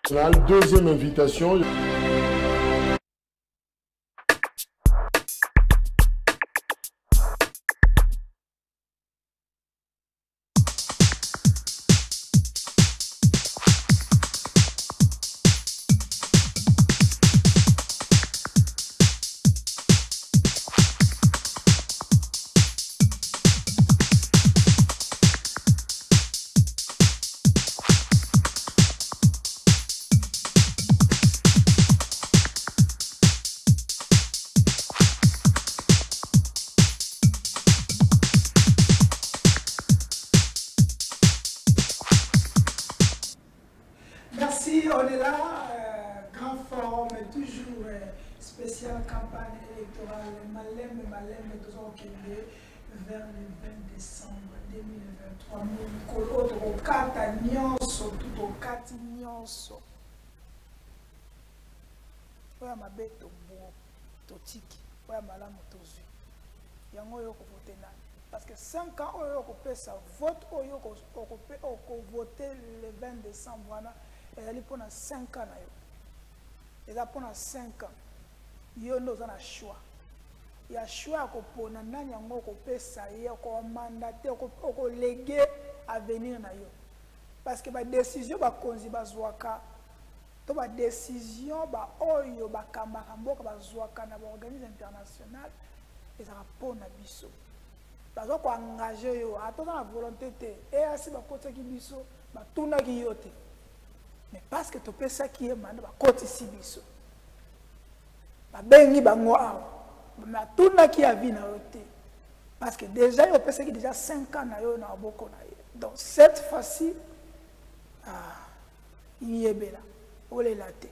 Deuxième invitation. Merci, on est là, grand forum, toujours spéciale campagne électorale, malem, toujours vers le 20 décembre 2023. Nous avons quatre nyonso, tout au quatre nyonso. Oya mabe to bo, to tiki, oya malamu to zui. Yango yo ko voter na. Parce que 5 ans, on peut sa vote, on peut voter le 20 décembre. Il y a 5 ans. Il y a 5 ans. Il y a un choix. Il y a un choix pour mandater, pour léguer à venir. Parce que la décision la décision l'organisme international et ça pour na biso. Parce qu'on engagé yo, attendant la volonté et ainsi ba côté qui biso, ba tuna ki yote. Mais parce que tu peux ça qui est maintenant ba côté si biso. Ba bengi bango awa. Mais tuna ki a vie na yote. Parce que déjà yo peut ça qui déjà 5 ans na yo na boko na yo. Donc cette fois-ci il est bela. Ole late.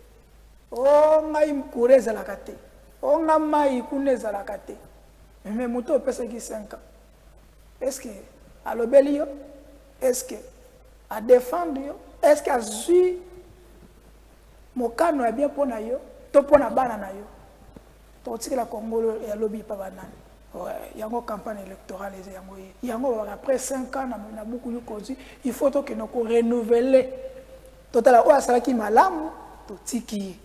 O ngai mkureza la kate. O ngamai kuneza la kate. Mais moto peut ça qui 5 ans. Est-ce que à l'obélio, est-ce que à défendre, est-ce qu'à suivre mon canot est bien pour nayo, to pour na bana nayo. To tiki la Congo et à lobby pas banane. Ouais, il y a une campagne électorale il y a après 5 ans na beaucoup de causes, il faut que nous renouveler. Total o asala ki malamu to tiki.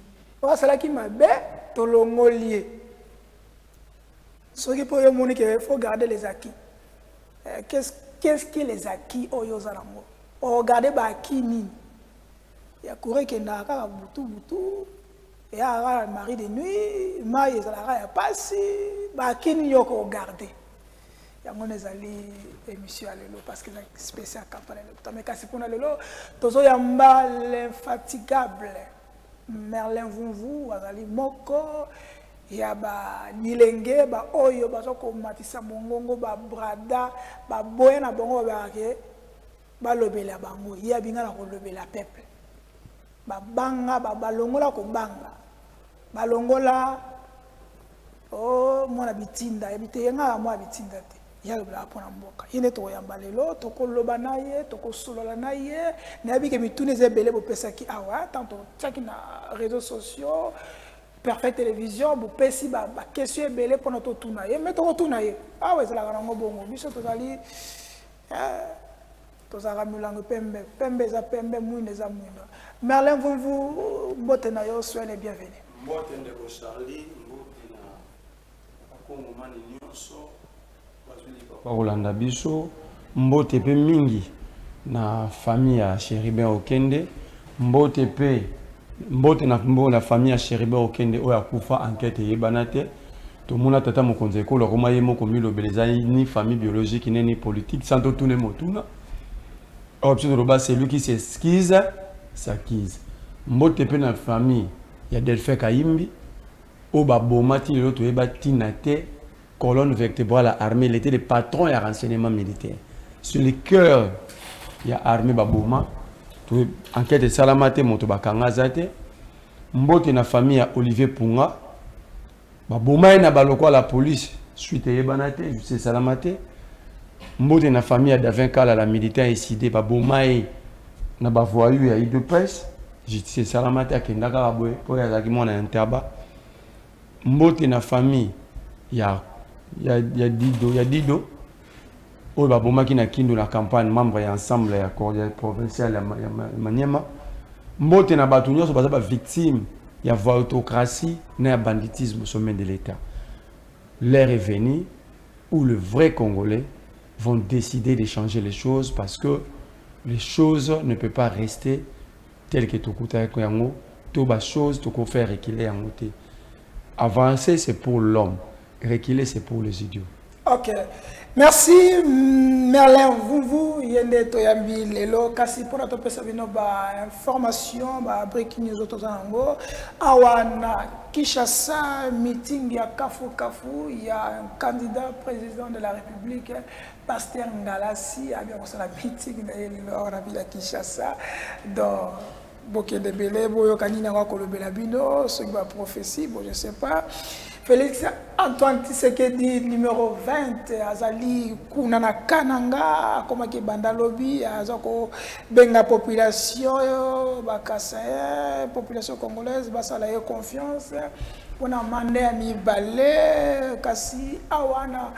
O asala ki mabe to longolier. Ce qui peut y qu'il faut garder les acquis. Qu'est-ce que les acquis au Yozalango? Regardez les acquis. Il y a couru qui n'a pas boutou. Il y a un mari de nuit. Il y a passé. Les acquis n'y a qu'à regarder. Il y a des émissions à l'élo parce que c'est spécial campagne. Mais quand c'est pour l'élo, il y a l'infatigable Merlin Vunvu, Azali Moko. Il y a des nilenge, ba oyo, ba zoko matisa mongongo, ba brada, ba boyena bongo ba lobela bango. Il y a binga la lobela peuple. Ba banga, ba longola ko banga. Ba longola oh mona bitinda, ebite yenga mo bitinda te. Ya lobela pona mboka. Yene to yamba lelo, to ko loba na ye, to ko solola na ye. Na bi ke mitune zebele bo pesa ki awa, tanto tsaki na réseaux sociaux. Parfait télévision, vous pouvez si ba question belé pour notre tournaye, mais ton tournaye. Ah ouais, c'est la grande bongo. Biso tozali tozara mulango pembe za pembe mouine za mouine. Merlin vous mbote na yo soyez bienvenue. Mbote ndeko Charlie, mbote na Kongo mani nyonso. Ba Rolanda biso, mbote pe mingi na famille ya Chéribin Okende, mbote pe mbote na la famille Chéribin Okende oya kufa enquête yebanate to mona tata mokonze ko lokoma ye moko milo beleza ni famille biologique ni politique sans tout ne motuna option roba c'est lui qui s'excuse s'acquise mbote pe na famille ya Delphin Kayimbi o ba bomati le to yeba tinate colonne vertébrale à armée il était le patron et renseignement militaire sur le cœur ya armée baboma enquête de salamate moto bakangazate mbote na famille ya Olivier Punga baboma na baloko la police suite yebanate c'est salamate mbote na famille ya Davin Kala la militaire incidé baboma na bavoyu ya de presse c'est salamate akendaka baboye po ya zaki mona interba mbote na famille ya Dido o baboma ki na Kindu la campagne membre ya ensemble ya cordial provincial ya Maniema Mbote na batu nyonso baza ba victime ya autocratie na banditisme au sommet de l'État. L'heure est venue où les vrais Congolais vont décider de changer les choses parce que les choses ne peuvent pas rester telles que tout yango, tout bas choses tout qu'on fait reculer en côté. Avancer c'est pour l'homme, reculer c'est pour les idiots. Ok. Merci Merlin vous yende toyambi lelo kasi pour notre pesabino ba information ba breaking news otozango awana Kinshasa meeting ya Kafu il y a un candidat président de la République Pasteur Ngalasi a bien reçu la meeting lelo na ville Kinshasa donc boke de belé boyo kanina ko kolobela bino ce qui va prophétie bon je sais pas. Félix Antoine Tshisekedi numéro 20 azali kunana kananga comme ke bandalobi azako benga population bakasa population congolaise basala ye confiance pona mande ya mibale kasi awana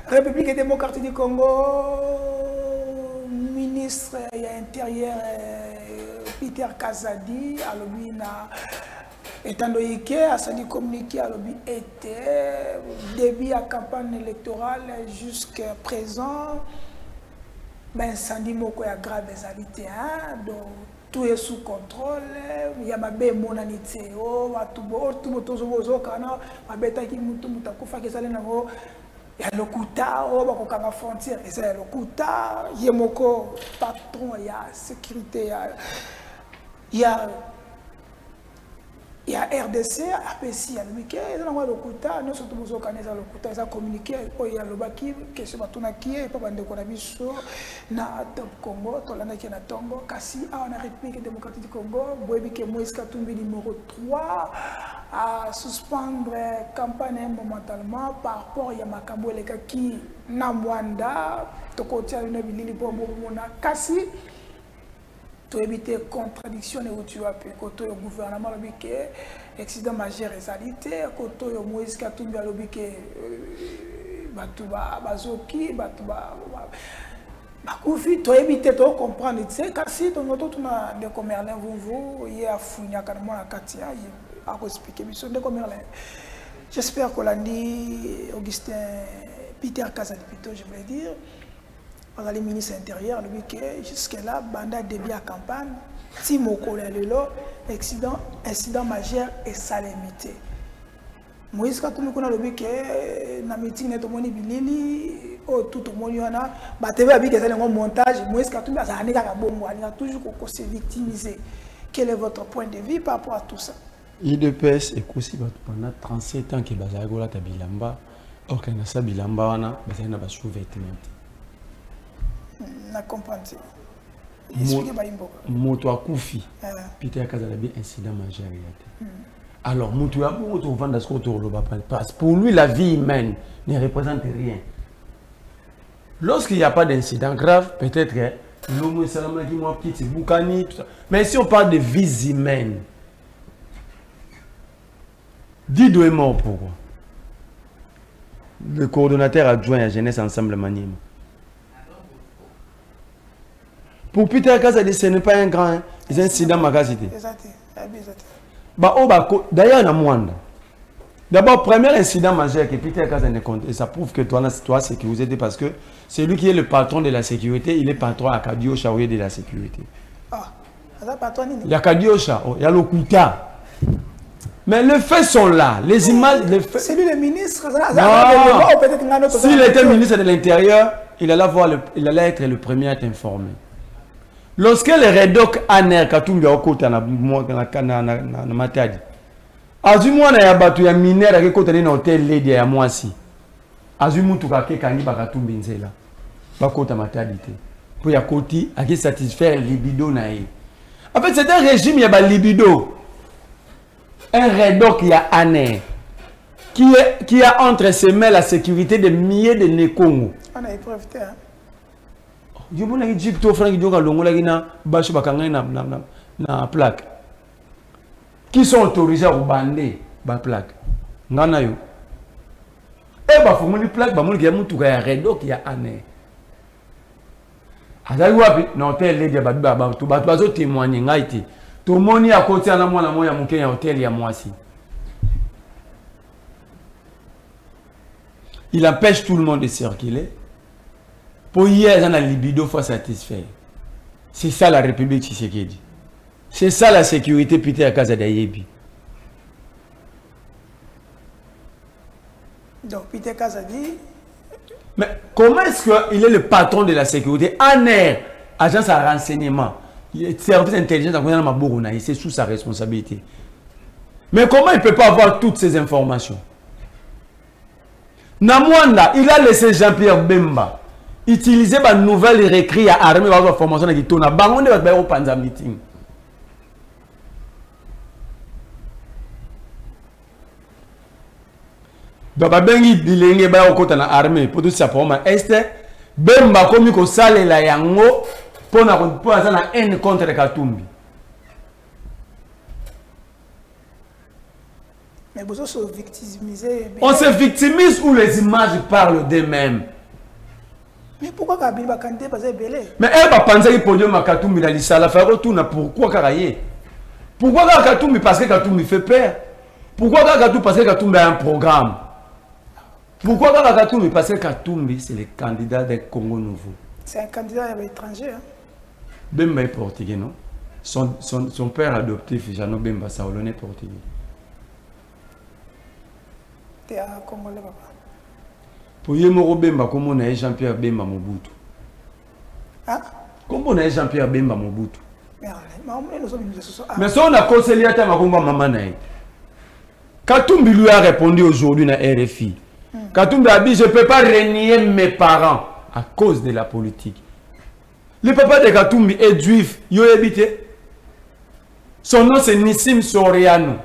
République démocratique du Congo ministre ya intérieur Peter Kazadi alobi na étant donné que a communiqué à l'objet était début à campagne électorale jusqu'à présent, ben Sandi Moko a grave des habités, donc tout est sous contrôle. Il y a ma belle monanité, oh, tout le kana, ma bête qui mutu mutakufa qui s'allait n'avo, il y a le kuta, oh, bah qu'on a frontière, et c'est le kuta, il y a moko patron, il y a sécurité, il y a RDC, APC, il y a le Mickey, il y a le Kuta, nous sommes tous au Canada, le Kuta, ils ont communiqué, il y a le Baki, qui est sur Batunaki, et pas de Konabiso, na Top Congo, Tolana qui est na Tongo, Kassi, on a République démocratique du Congo, Boebi qui est Moïse Katumbi numéro 3, à suspendre la campagne momentanément par rapport à Makambo et qui Namwanda, Tokotia, une bilili pour Mona Kassi. Pour éviter contradiction et où tu as pu côté le gouvernement le biquet accident majeur réalité côté Moïse Katumbi le biquet batuba bazoki batuba bakufi to éviter to comprendre c'est kasi to noto tuna de Merlin vous y a funya kanamo na katia a expliquer mission de Merlin. J'espère que l'andi Augustin Peter Kazadi plutôt je voulais dire les ministres intérieurs, le week-end, jusque-là, banda début à campagne, Timoko Lelo, incident majeur et salémité. Moïse Katumbi kuna le week-end, na meeting neto moni bilili, oh tout le monde y en a, bah TV a dit que c'est un montage, Moïse Katumbi a zané kaka bombo, il a toujours qu'on se victimiser. Quel est votre point de vue par rapport à tout ça? IDPS est aussi pendant 37 ans que Bazagola Tabilamba, or qu'il y a Bilamba, wana, Bazana va sous-vêtement. Na comprendre. Moto akufi. Peter Kazalabi incident majeur. Alors moto ya moto vendre ce qu'on le parce pour lui la vie humaine ne représente rien. Lorsqu'il n'y a pas d'incident grave, peut-être l'homme salam qui moi petit Boukani tout ça. Mais si on parle de vies humaines, Dido est mort pourquoi? Le coordonnateur adjoint à Jeunesse Ensemble Maniema. Pour Peter Kazadi, ce n'est pas un grand incident magazité. D'ailleurs, il y a moins. D'abord, premier incident majeur que Peter Kazadi compte, et ça prouve que toi sécurisé parce que c'est lui qui est le patron de la sécurité, il est patron à Kadiosha au lieu de la sécurité. Ah, patron il y a Kadiosha, il y a le Kuta. Mais les faits sont là, les images, les faits. C'est lui le ministre. S'il était ministre de l'Intérieur, il allait être le premier à être informé. Lorsque le Redoc Aner Katumbi au côté na matadi. Azumwa na yabatu ya minera ke côté na hôtel lady ya mwasi. Azumu tukake kangi bakatumbi nzela. Ba côté matadi te. Pour ya koti aki satisfaire libido na ye. En fait c'est un régime ya ba libido. Un Redoc ya Aner qui a entre ses mains la sécurité de milliers de Nekongo. On a profité hein. Je vous l'ai dit, tu as dit que na plaque. Qui sont autorisés à bander la plaque? Ngana yo. Et bah faut une plaque, bah mon gars mon tout gars Redoc qui a année. Azali wapi na hôtel les diaba tout bazo témoigner ngaiti. Tout le monde à côté à la moi il y a un hôtel, il y a moi aussi. Il empêche tout le monde de circuler. Pour hier, il y a une libido faut satisfaire. C'est ça la République Tshisekedi. C'est ça la sécurité Peter Kaza Dayebi. Donc Peter Kaza dit... Mais comment est-ce qu'il est le patron de la sécurité? ANR, agence à renseignement, service d'intelligence, c'est sous sa responsabilité. Mais comment il ne peut pas avoir toutes ces informations? Namwanda, il a laissé Jean-Pierre Bemba utiliser ma nouvelle réécrit à armée la formation de Tona. Bangonde va faire au Panza meeting. Baba bengi bilenge ba okota na armée pour tout ça pour moi. Est Bemba komi ko sale la yango pour na haine contre Katumbi. Mais vous se victimisez. On se victimise ou les images parlent d'eux-mêmes. Mais pourquoi Kabila va candidater parce que belé? Mais elle va penser qu'il podium à Katumbi dans l'Issala faire retourner. Pourquoi Karaye? Pourquoi Katumbi? Parce que Katumbi fait peur. Pourquoi Katumbi? Parce que Katumbi a un programme. Pourquoi Katumbi? Parce que Katumbi c'est le candidat des Congo nouveau. C'est un candidat étranger. Hein? Bemba est portugais, non? Son père adoptif, Jano Bemba Saolone est portugais. Tu es un Congolais, papa. Pour Yemoro Bemba, comment on a Jean-Pierre Bemba Mobutu? Hein? Comment on a Jean-Pierre Bemba Mobutu? Mais si on a conseillé à Makumba Mamanaï, Katumbi lui a répondu aujourd'hui dans RFI. Katumbi a dit, je ne peux pas renier mes parents à cause de la politique. Le papa de Katumbi est juif, il a habité. Son nom c'est Nissim Soriano.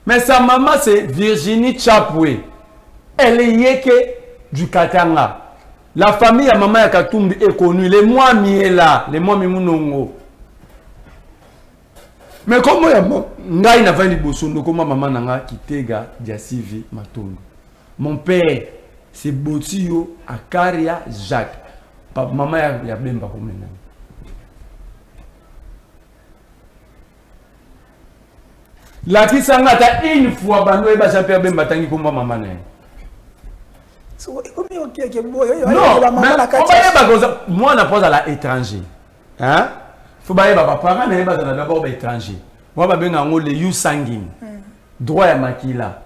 Mais sa maman c'est Virginie Chapwe. Elle est yeke du Katanga. La famille à maman de Katumbi est connue. Les mois Miela, les mois Mimunongo. Mais comment ngai na vandi bosondo comment maman nanga kitega Diasivi Matondo. Mon père c'est Botio Akaria Jacques. Papa maman ya Bemba comme nani. La kisanga ta une fois bando e ba Jean-Pierre Bemba tangi comme maman nani. Non, mais moi on pose à l'étranger. Hein? Faut bailler papa parents d'abord étranger. Moi ba benga ngo le you sanging. Droit à makila.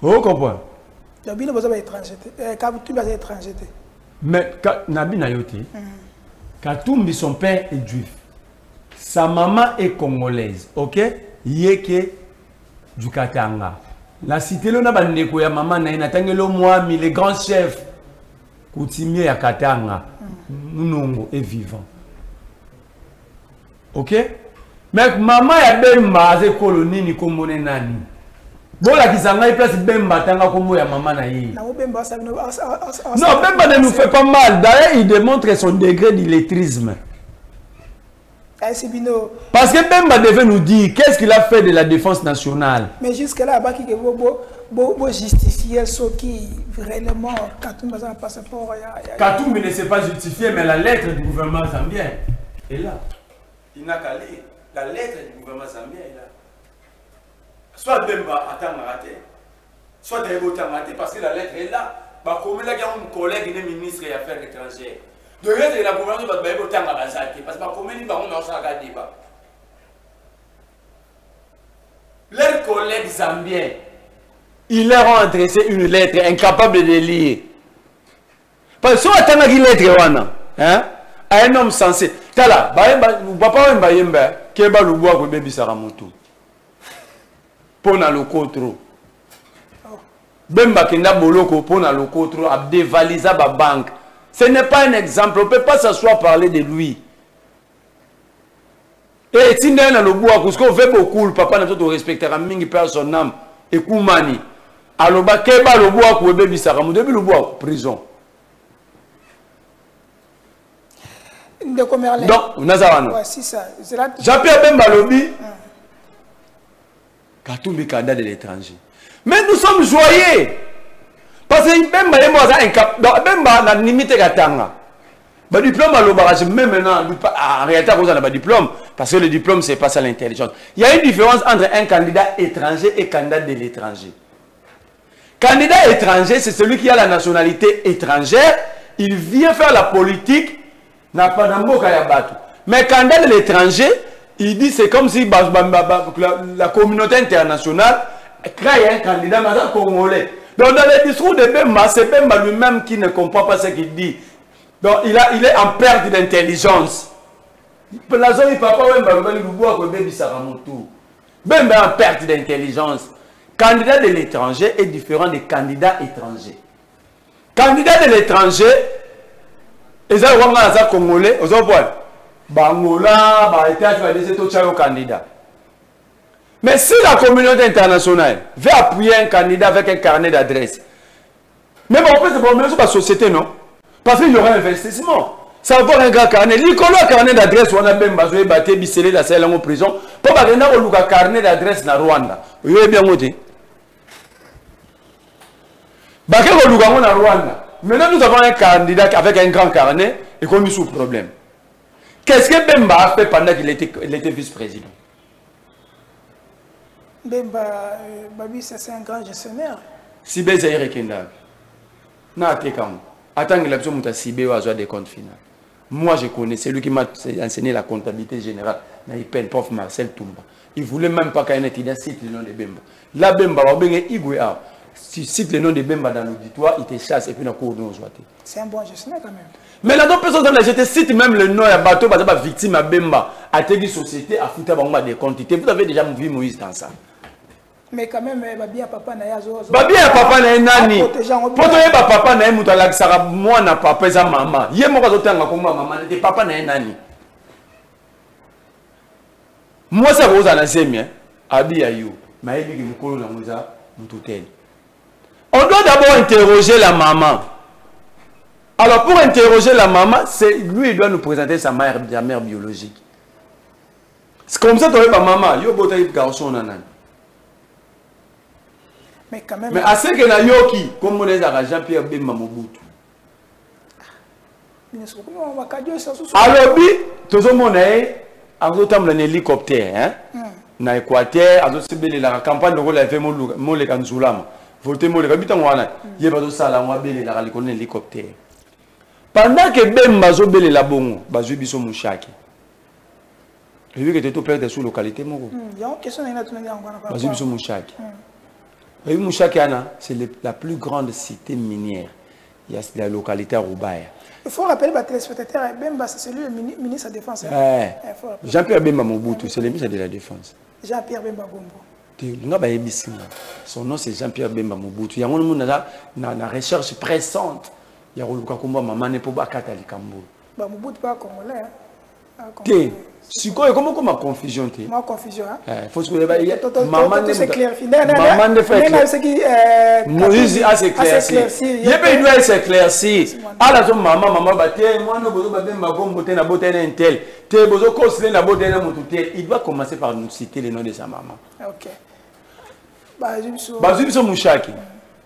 Oh comprends? Nabi ne pas étranger. Katumbi est étranger. Mais Nabi na yote. Katumbi son père est juif. Sa maman est congolaise. OK? Yeke du Katanga. La cité là na bandeko ya maman na inatangelo mwami les grands chefs coutumiers ya Katanga. Nunongo est vivant. OK? Mais maman ya Bemba ze colonie ni komone nani. Bola kisanga place Bemba tanga komo ya maman na yi. Non, Bemba ne nous fait pas mal. D'ailleurs, il démontre son degré d'illettrisme. Parce que Bemba devait nous dire qu'est-ce qu'il a fait de la défense nationale. Mais jusque-là, vous justifier ce qui vraiment Katumbi a un passeport. Katumbi ne s'est pas justifié, mais la lettre du gouvernement zambien est là. Il n'a qu'à lire. La lettre du gouvernement zambien est là. Soit Bemba attend à rater, soit Debo attend à rater parce que la lettre est là. Comme il y a un collègue, il est ministre des Affaires étrangères. De l'autre, la gouvernement va Debo attend à rater parce que comme il y a un débat. Leurs collègues zambiens, ils leur ont adressé une lettre incapable de lire. Parce que si on attend à une lettre, hein, à un homme sensé, tala, papa Mbayemba, Keba Luboa, Kobebi Saramoto. Pona le contrôle. Bemba Kenda Boloko pona le contrôle a dévalisé la banque. Ce n'est pas un exemple. On ne peut pas s'asseoir parler de lui. Et si on a le bois, parce qu'on fait beaucoup, le papa n'a pas respecté à mingi personne âme et Koumani. Alors bah Keba le bois pour bébé Saramou depuis le bois prison. Donc Nazarano. Jean-Pierre Bemba Lobi. Katumbi candidat de l'étranger. Mais nous sommes joyeux. Parce que Bemba est un cap. Bemba n'a limité Katanga. Bah, diplôme, même maintenant, en réalité, on a un diplôme, parce que le diplôme, c'est pas ça l'intelligence. Il y a une différence entre un candidat étranger et candidat de l'étranger. Candidat étranger, c'est celui qui a la nationalité étrangère, il vient faire la politique, n'a pas d'amour qu'à Yabatou. Mais candidat de l'étranger, il dit c'est comme si la communauté internationale crée un candidat congolais. Donc dans le discours de Bemba, c'est Bemba lui-même qui ne comprend pas ce qu'il dit. Donc il est en perte d'intelligence. La zone papa Bemba est en perte d'intelligence. Candidat de l'étranger est différent des candidats étrangers. Candidat de l'étranger, ils ont congolais, ils ont Bangola, candidat. Mais si la communauté internationale veut appuyer un candidat avec un carnet d'adresse, mais bon, c'est pour même la société, non? Parce qu'il y aura un investissement. Ça va avoir un grand carnet. Il y a un carnet d'adresse, on a même besoin de battre, biceler la salle en prison. Pour pas qu'il y ait un carnet d'adresse dans Rwanda. Vous avez bien noté. Baké Olugango na Rwanda. Maintenant, nous avons un candidat avec un grand carnet et qu'on est sous problème. Qu'est-ce que Bemba a fait pendant qu'il était vice-président? Bemba, Babi, c'est un grand gestionnaire. Sibé Zaire Kenda. Na Tekam. Attends que l'absence de Sibé a des comptes finaux. Moi, je connais celui qui m'a enseigné la comptabilité générale. Il prof Marcel Toumba. Il ne voulait même pas qu'un étudiant cite le nom de Bemba. La Bemba, si tu cites le nom de Bemba dans l'auditoire, il te chasse et puis il n'a pas de c'est un bon gestionnaire quand même. Mais la d'autres personnes, je te cite même le nom de bateau, parce que la victime à Bemba, à Tegui Société, à foutre des quantités. Vous avez déjà vu Moïse dans ça. Mais quand même, Babi a papa n'a Babi a papa n'a nani. Pourtant, papa n'a pas Sara, moi n'a papa et maman. Yé moi quand on a comme maman, n'était papa n'a nani. Moi ça vous en a semé, Abi Ayou, mais il dit que nous collons dans Mouza, nous tout tel. On doit d'abord interroger la maman. Alors pour interroger la maman, c'est lui il doit nous présenter sa mère biologique. C'est comme ça que tu as maman, yo botaï garçon nanan. Mais quand même. Mais à ce que na yoki, comme on est à Jean-Pierre Bemba Mobutu. Alors bi, tout le monde est en autant un hélicoptère, hein? Na Équateur, à d'autres belles la campagne de rôle avait mon le Kanzulama. Voter mon le habitant wana, y a pas de ça là, moi belle la un hélicoptère. Pendant que Bemba zo belle la bongo, bazu biso mushaki. J'ai vu que tu es tout père de sous localité mon. Il y a une question là tu me dis encore. Bazu biso mushaki. Et Mushaki c'est la plus grande cité minière. Il y a la localité à Roubaïa. Il faut rappeler les téléspectateurs, Bemba c'est lui le ministre de la Défense. Jean-Pierre Bemba Mobutu, c'est le ministre de la Défense. Jean-Pierre Bemba Gombo. Son nom c'est Jean-Pierre Bemba Mobutu. Il y a une recherche pressante. Il y a un maman n'est pas Katali Kambo. Mobutu pas congolais. Si comment ma confusion t'es? Ma confusion hein. Faut se maman ne s'éclaircit. Maman ne fait Moïse a s'éclairci. Il peut doit s'éclaircir. À la zone maman baté moi no bozo babé magom boté na boté na intel. Té bozo kosle na boté na mututé. Il doit commencer par nous citer le nom de sa maman. OK. Bazubiso Mushaki.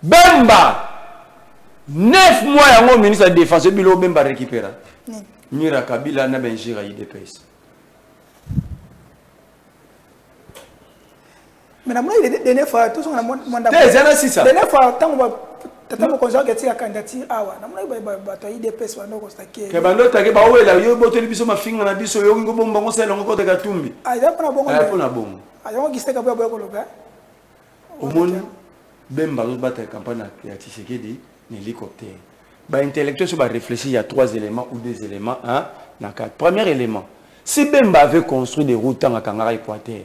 Bemba 9 mois yango ministre de la Défense bilo Bemba récupéra. Mira Kabila na Benjira IDPS. Mais la dernière fois, tout le monde a dit ça. La dernière fois, tant que conseil que tu as candidature, tu IDPS va nous constater. Que bando take ba wela yo boto biso mafinga na biso yo ngo bomba ngo selo ngo kota katumbi. Aya pona bongo. Aya pona bongo. Aya ngo giseka ba ko loba. Omoni Bemba zo battre campagne ya Tshisekedi ni hélicoptère. Ba intellectuel so ba réfléchir, il y a 3 éléments ou 2 éléments hein, na 4. Premier élément, si Bemba avait construit des routes en Kangara Équateur,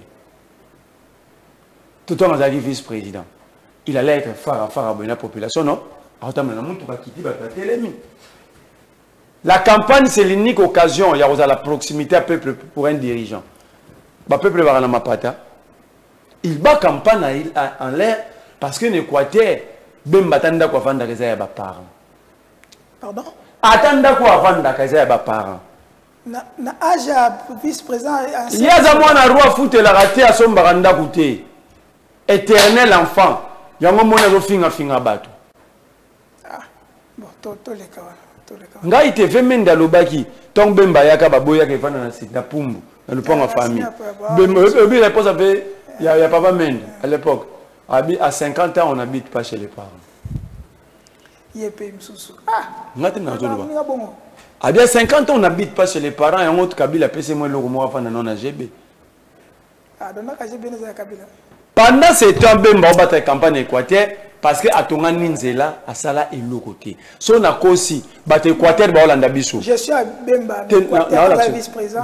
tout le temps il vice-président, il allait être phare à la population, non? La campagne, c'est l'unique occasion, il y a la proximité à peuple pour un dirigeant. Le peuple va dans ma pata. Il bat campagne en l'air parce que l'Équateur, Bemba tanda quoi vendre des airs parents. Pardon? Attenda quoi vendre des airs parents. Na âge vice-président. Il y a un mois à roi foot la raté à son baranda goûté. Éternel enfant. Il y a un moment où finga bateau. Ah, bon, tout les cas. ngai te ve mende alobaki tant Bemba yaka baboya ke fana na site pumbu na le pont en famille Bemba réponse avait il y a papa mende à l'époque à 50 ans on n'habite pas chez les parents ngati na zolo à bien 50 ans on n'habite pas chez les parents et en autre Kabila pese moi le romo fana non na GB pendant ce temps Bemba on battre campagne Équateur parce que Atonga Ninzela a sala et l'autre côté. Son a aussi battu Équateur ba Hollanda biso. Je suis à Bemba, la vice-président.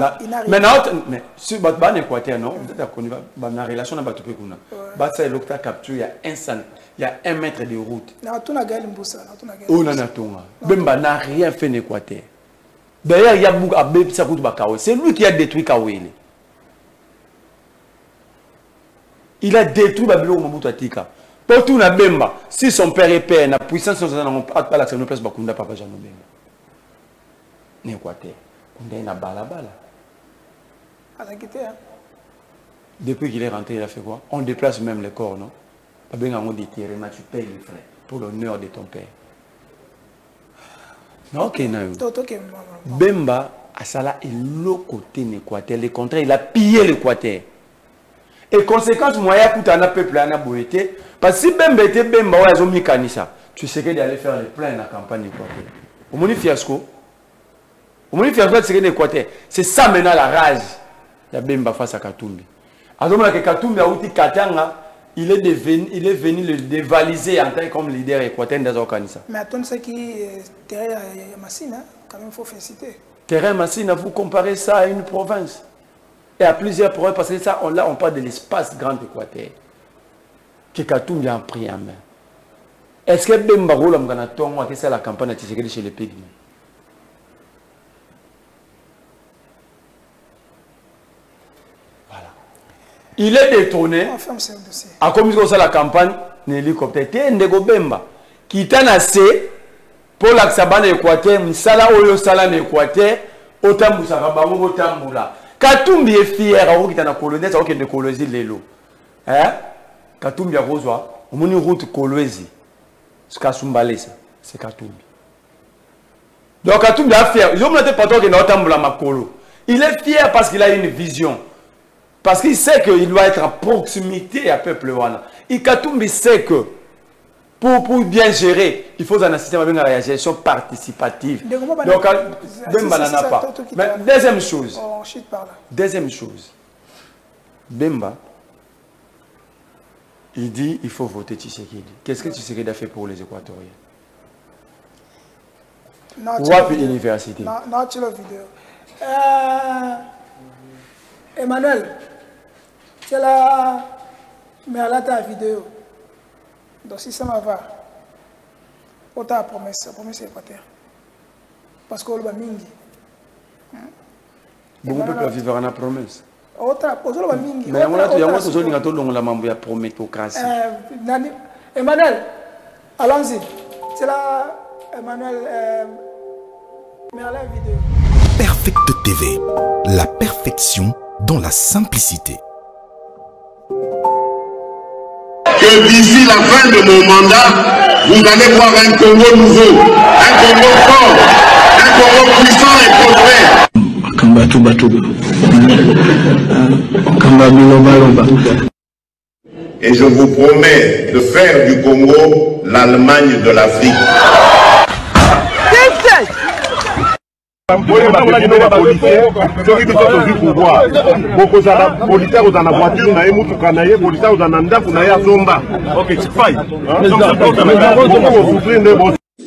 Mais si battu Équateur non, vous êtes connu na relation na battu kuna. Battu l'octa capture il y a 1 mètre de route. Na tuna gal mbusa, na tuna gal. Oh na Tonga. Bemba n'a rien fait en Équateur. D'ailleurs il y a beaucoup à Bemba kutu bakawe. C'est lui qui a détruit Kawele. Il a détruit Babylone Mobutu Atika. Pour tout na Bemba, si son père est père, na puissance pas la place bakunda papa Jean Bemba. N'Équateur, on na balabala. Depuis qu'il est rentré, il a fait quoi? On déplace même les corps, non? Pas bien on dit tu payes les frais pour l'honneur de ton père. Non, ok, Bemba a ça et l'autre côté l'Équateur, le contraire, il a pillé l'Équateur. Et conséquence, moi, il y a un peuple à Naboété. Parce que si Bemba était Bemba, tu sais qu'il allait faire les pleins dans la campagne d'Équateur. Au moins, fiasco. Au moins, fiasco, c'est l'Équateur. C'est ça maintenant la rage. Il y a Bemba face à Katumbi. Alors que Katumbi a outil Katanga, il est venu le dévaliser en tant que leader équatorien dans l'organisation. Mais attends, c'est qui terrain Massina, quand même, il faut féliciter. Terrain Massina, vous comparez ça à une province. Et à plusieurs provinces, parce que ça, là, on parle de l'espace grand Équateur. Que Katumbi a pris en main. Est-ce que Bemba Rola Mganatongo a fait la campagne à Tshisekedi chez les Pygmées? Voilà. Il est détourné. À comme ça la campagne, l'hélicoptère. T'es Ndego Bemba qui t'a nassé pour l'accès Équateur, Msala Oyo Sala Équateur, Otambu Sarabango, Otambula. Katumbi est fier à qui na colonise à qui ne colonise les lots. Hein? Katumbi a reçoit une route colonise. Ce Kasumbalé c'est Katumbi. Donc Katumbi est fier. Je me dis pas que na Otambula makolo. Il est fier parce qu'il a une vision. Parce qu'il sait qu'il doit être en proximité à peuple wana. Et Katumbi sait que pour bien gérer, il faut un système avec la gestion participative. Donc, Bemba n'en a pas. Mais deuxième chose, Bemba, il dit il faut voter Tshisekedi. Qu'est-ce que Tshisekedi a fait pour les Équatoriens? Wapi Université. Non, tu l'as vidéo. Emmanuel, tu l'as mis à la vidéo. Donc si ça va, on t'a promesse Équateur. Parce qu'on va mingi. Beaucoup de peuvent vivre en la promesse. Mais on a toujours la membre de la prométocratie. Emmanuel, allons-y. C'est là, Emmanuel, mais à la vidéo. Perfect TV, la perfection dans la simplicité. Que d'ici la fin de mon mandat, vous allez voir un Congo nouveau, un Congo fort, un Congo puissant et prospère. Et je vous promets de faire du Congo l'Allemagne de l'Afrique.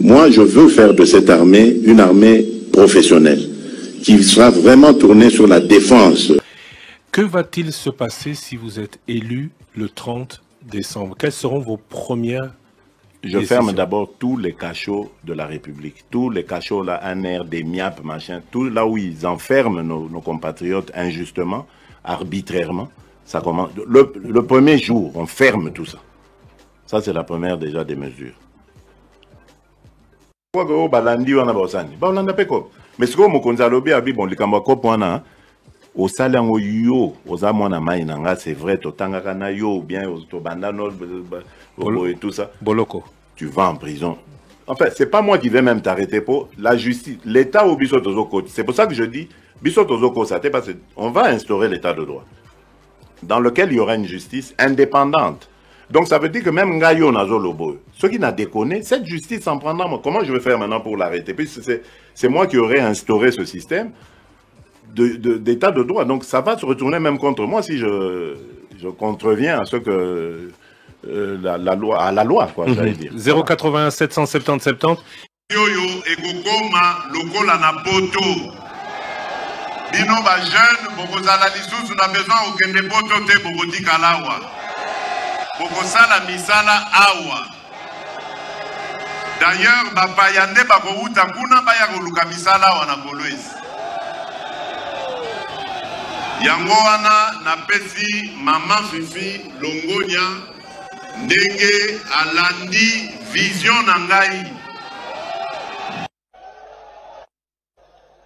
Moi, je veux faire de cette armée une armée professionnelle qui sera vraiment tournée sur la défense. Que va-t-il se passer si vous êtes élu le 30 décembre? Quelles seront vos premières Je ferme d'abord tous les cachots de la République. Tous les cachots, là, un air, des miapes, machin, tout là où ils enferment nos compatriotes injustement, arbitrairement. Ça commence. Le premier jour, on ferme tout ça. Ça, c'est la première déjà des mesures. Mais ce que je dis, bon, les Kambako, au salango yo, aux amona maïnanga, c'est vrai, ou bien au tobanda et tout ça. Boloko. Tu vas en prison. En fait, c'est pas moi qui vais même t'arrêter pour la justice. L'État au Bissot Ozoko. C'est pour ça que je dis Bissot Ozoko, ça parce qu'on va instaurer l'État de droit, dans lequel il y aura une justice indépendante. Donc ça veut dire que même Ngayo Nazolobo, ceux qui n'a déconné, cette justice s'en prendra. Comment je vais faire maintenant pour l'arrêter? Puis c'est moi qui aurais instauré ce système d'état de droit. Donc ça va se retourner même contre moi si je contreviens à ce que la loi, quoi, j'allais dire. 081 770 70. Yoyo ekokoma lokola na poto. Bino ba jeune bokozala lisusu na besoin okende poto te bokotikala awa. Bokosala misala awa. D'ailleurs bapayande bakouta kuna baya koluka misala awa na Kolwezi. Yango wana na pesi mama Fifi Longonia ndenge alandi vision na ngai.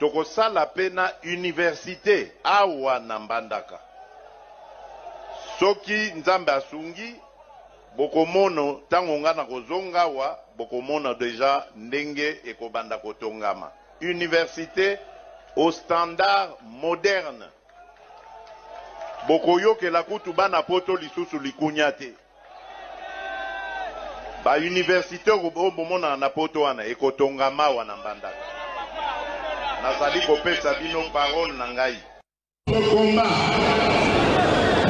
Tokosala pena université awa na Mbandaka. Soki nzambe asungi bokomono tango nga na kozonga wa bokomono deja ndenge ekobanda kotongama. Université au standard moderne. Bokoyoke la kutu bana poto lisusu likunyate. Ba université bomona na poto wana ekotongama wana Mbandaka. Nazali kopesa bino parole na ngai. Notre combat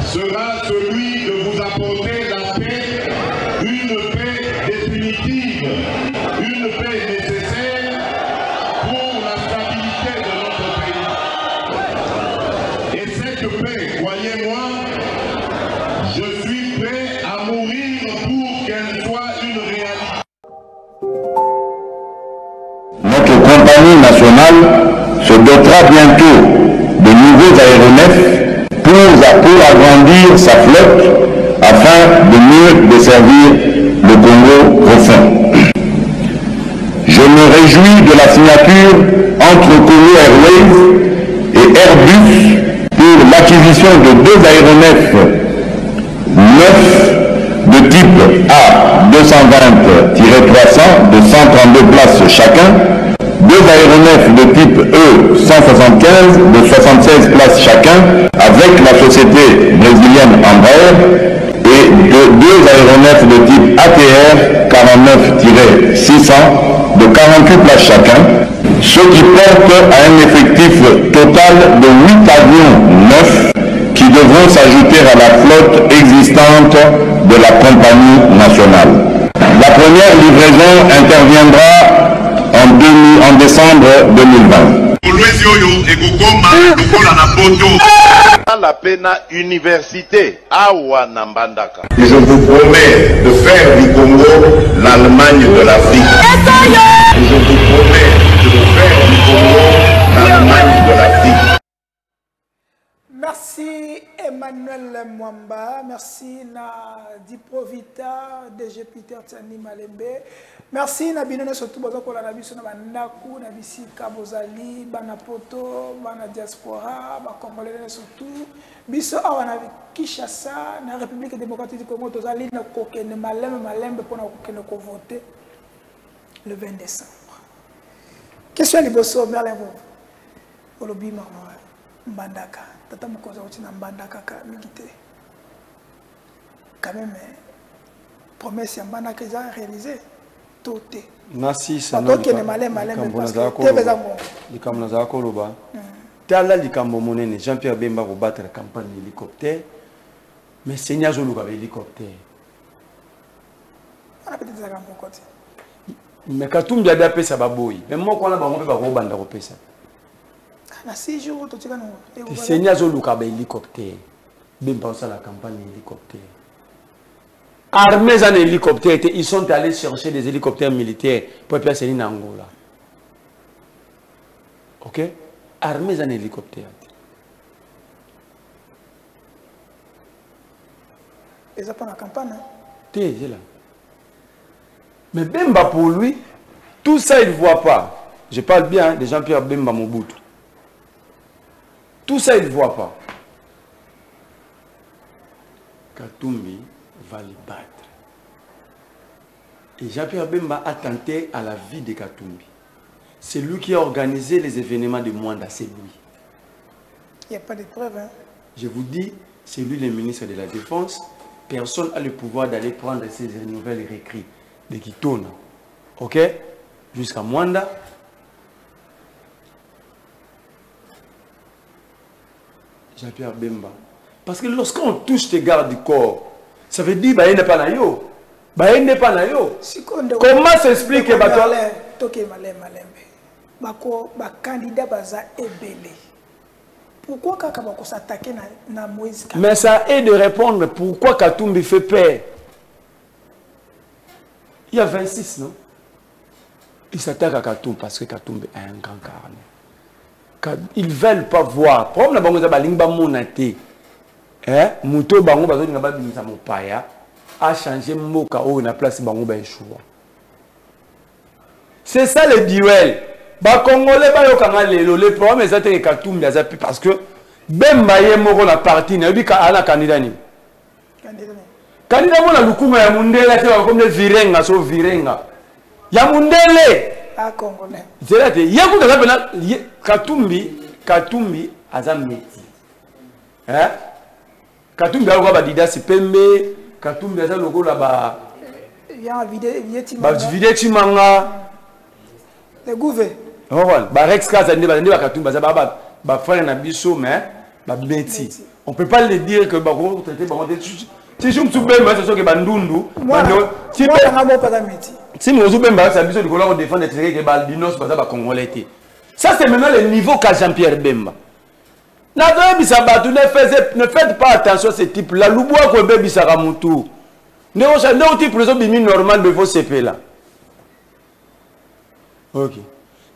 sera celui de vous apporter la paix, une paix définitive, une paix nécessaire pour la stabilité de notre pays. Et cette paix, croyez-moi, je suis prêt à mourir pour qu'elle soit une réalité. Notre compagnie nationale se dotera bientôt de nouveaux aéronefs pour agrandir sa flotte afin de mieux desservir le Congo profond. Je me réjouis de la signature entre Congo Airways et Airbus pour l'acquisition de 2 aéronefs neufs de type A220-300 de 132 places chacun, 2 aéronefs de type E175 de 76 places chacun avec la société brésilienne Embraer et 2 aéronefs de type ATR 49-600 de 48 places chacun, ce qui porte à un effectif total de 8 avions neufs qui devront s'ajouter à la flotte existante de la compagnie nationale. La première livraison interviendra en décembre 2020. La pena université awa na Mbandaka. Et je vous promets de faire du Congo l'Allemagne de l'Afrique. Et je vous promets de faire du Congo l'Allemagne de l'Afrique. Merci Emmanuel Mwamba, merci na Diprovita, DG Peter Tsani Malembe, merci na binone surtout baza kola na biso na bandaku na bisika bozali bana poto bana diaspora ba congolais surtout biso awa na Kinshasa na République démocratique du Congo tozali na kokene malembe pona kokene ko voter le 20 décembre. Question liboso merlevo olobi mama Mbandaka tata mukoza uti na Mbandaka ka migité quand même promesse ya Mbandaka est réalisée tout est Nasi ça donc ne malem parce que tebeza ngo likambo nazala koloba tala likambo monene Jean-Pierre Bemba ko battre la campagne hélicoptère mais Seigneur Zoluka hélicoptère on a peut-être ça comme côté mais Katumbi a pesa baboyi mais moi quand na bango pe ba ko banda ko pesa na 6 jours to tika no Seigneur Zoluka hélicoptère Bemba ça la campagne hélicoptère armées en hélicoptère, ils sont allés chercher des hélicoptères militaires pour placer en Angola. Ok? Armées en hélicoptère. Et ça pendant la campagne. T'es là. Mais Bemba pour lui, tout ça il ne voit pas. Je parle bien de Jean-Pierre Bemba Mobutu. Tout ça il ne voit pas. Katumbi va les battre. Et Jean-Pierre Bemba a tenté à la vie de Katumbi. C'est lui qui a organisé les événements de Mwanda, c'est lui. Il n'y a pas de preuve. Hein? Je vous dis, c'est lui le ministre de la Défense. Personne n'a le pouvoir d'aller prendre ces nouvelles réécrites de Kitona. Ok? Jusqu'à Mwanda. Jean-Pierre Bemba. Parce que lorsqu'on touche tes gardes du corps, ça veut dire qu'il n'est pas là. Il n'est pas là. Comment s'explique que candidat baza ebele? Pourquoi Kakaba s'attaquer na Moïse? Mais ça est de répondre pourquoi Katumbi fait peur. Il y a 26, non? Ils s'attaquent à Katumbi parce que Katumbi a un grand carnet. Ils ne veulent pas voir. Comme la banque de monate, Mouto bango bazo nga ba bimisa mopaya a changé moka au na place bango ba échoua. C'est ça le duel. Ba Congolais ba yokanga lelo le problème est que Katumbi azapi parce que Bemba ye moko la partie na bi ka ala candidat ni. Candidat mo na lukuma ya mundele te comme des virenga so virenga. Ya mundele a Congolais. C'est là te yeku ka pena Katumbi azameti. Katumbi a ba didasi pembe, Katumbi a logo la ba ya vidé timanga. Le gouvernement. Ba Rex Kaza ne ba Katumbi ba frère na biso mais ba beti. On peut pas le dire que ba ko traiter ba si je me souviens mais c'est ce que bandundu si nous souvenons ba ça biso de ko défendre que ba albinos ba congolais. Ça c'est maintenant le niveau qu'a Jean-Pierre Bemba. Ne faites pas attention à ce type. La louboua ko bebi saramutu. Ne type les bimi normal de vos CP là. OK.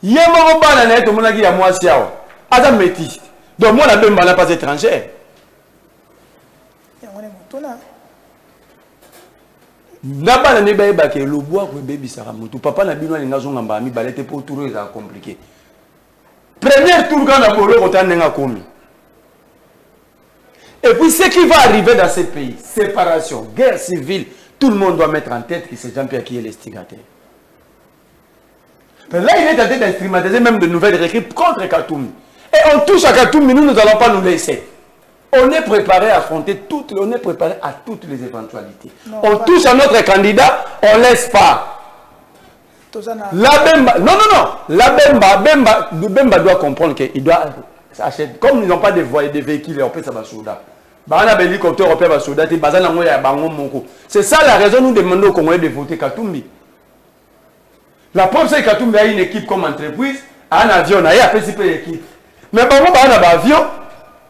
Yemo bana na to monaki ya mwasi awa. Aza métis. Donc moi la Bemba n'a pas étrangère. Na bana ne ba ke louboua ko bebi saramutu. Papa na bino linga zonga mbami balete pour tout ça compliqué. Premier tour quand la bolo kotanenga komi. Et puis ce qui va arriver dans ces pays, séparation, guerre civile, tout le monde doit mettre en tête que c'est Jean-Pierre qui est l'instigateur. Là, il est en train d'instrumentaliser même de nouvelles réécrites contre Katumbi. Et on touche à Katumbi, nous n'allons pas nous laisser. On est préparé à affronter on est préparé à toutes les éventualités. Non, on touche à notre candidat, on ne laisse pas. La Bemba, non. La Bemba doit comprendre qu'il doit acheter. Comme ils n'ont pas de véhicules, on peut ça va souda. C'est ça la raison nous demandons aux Congolais de voter Katumbi. La preuve c'est que Katumbi a une équipe comme entreprise, a un avion, il y a une équipe. Mais il y a un avion,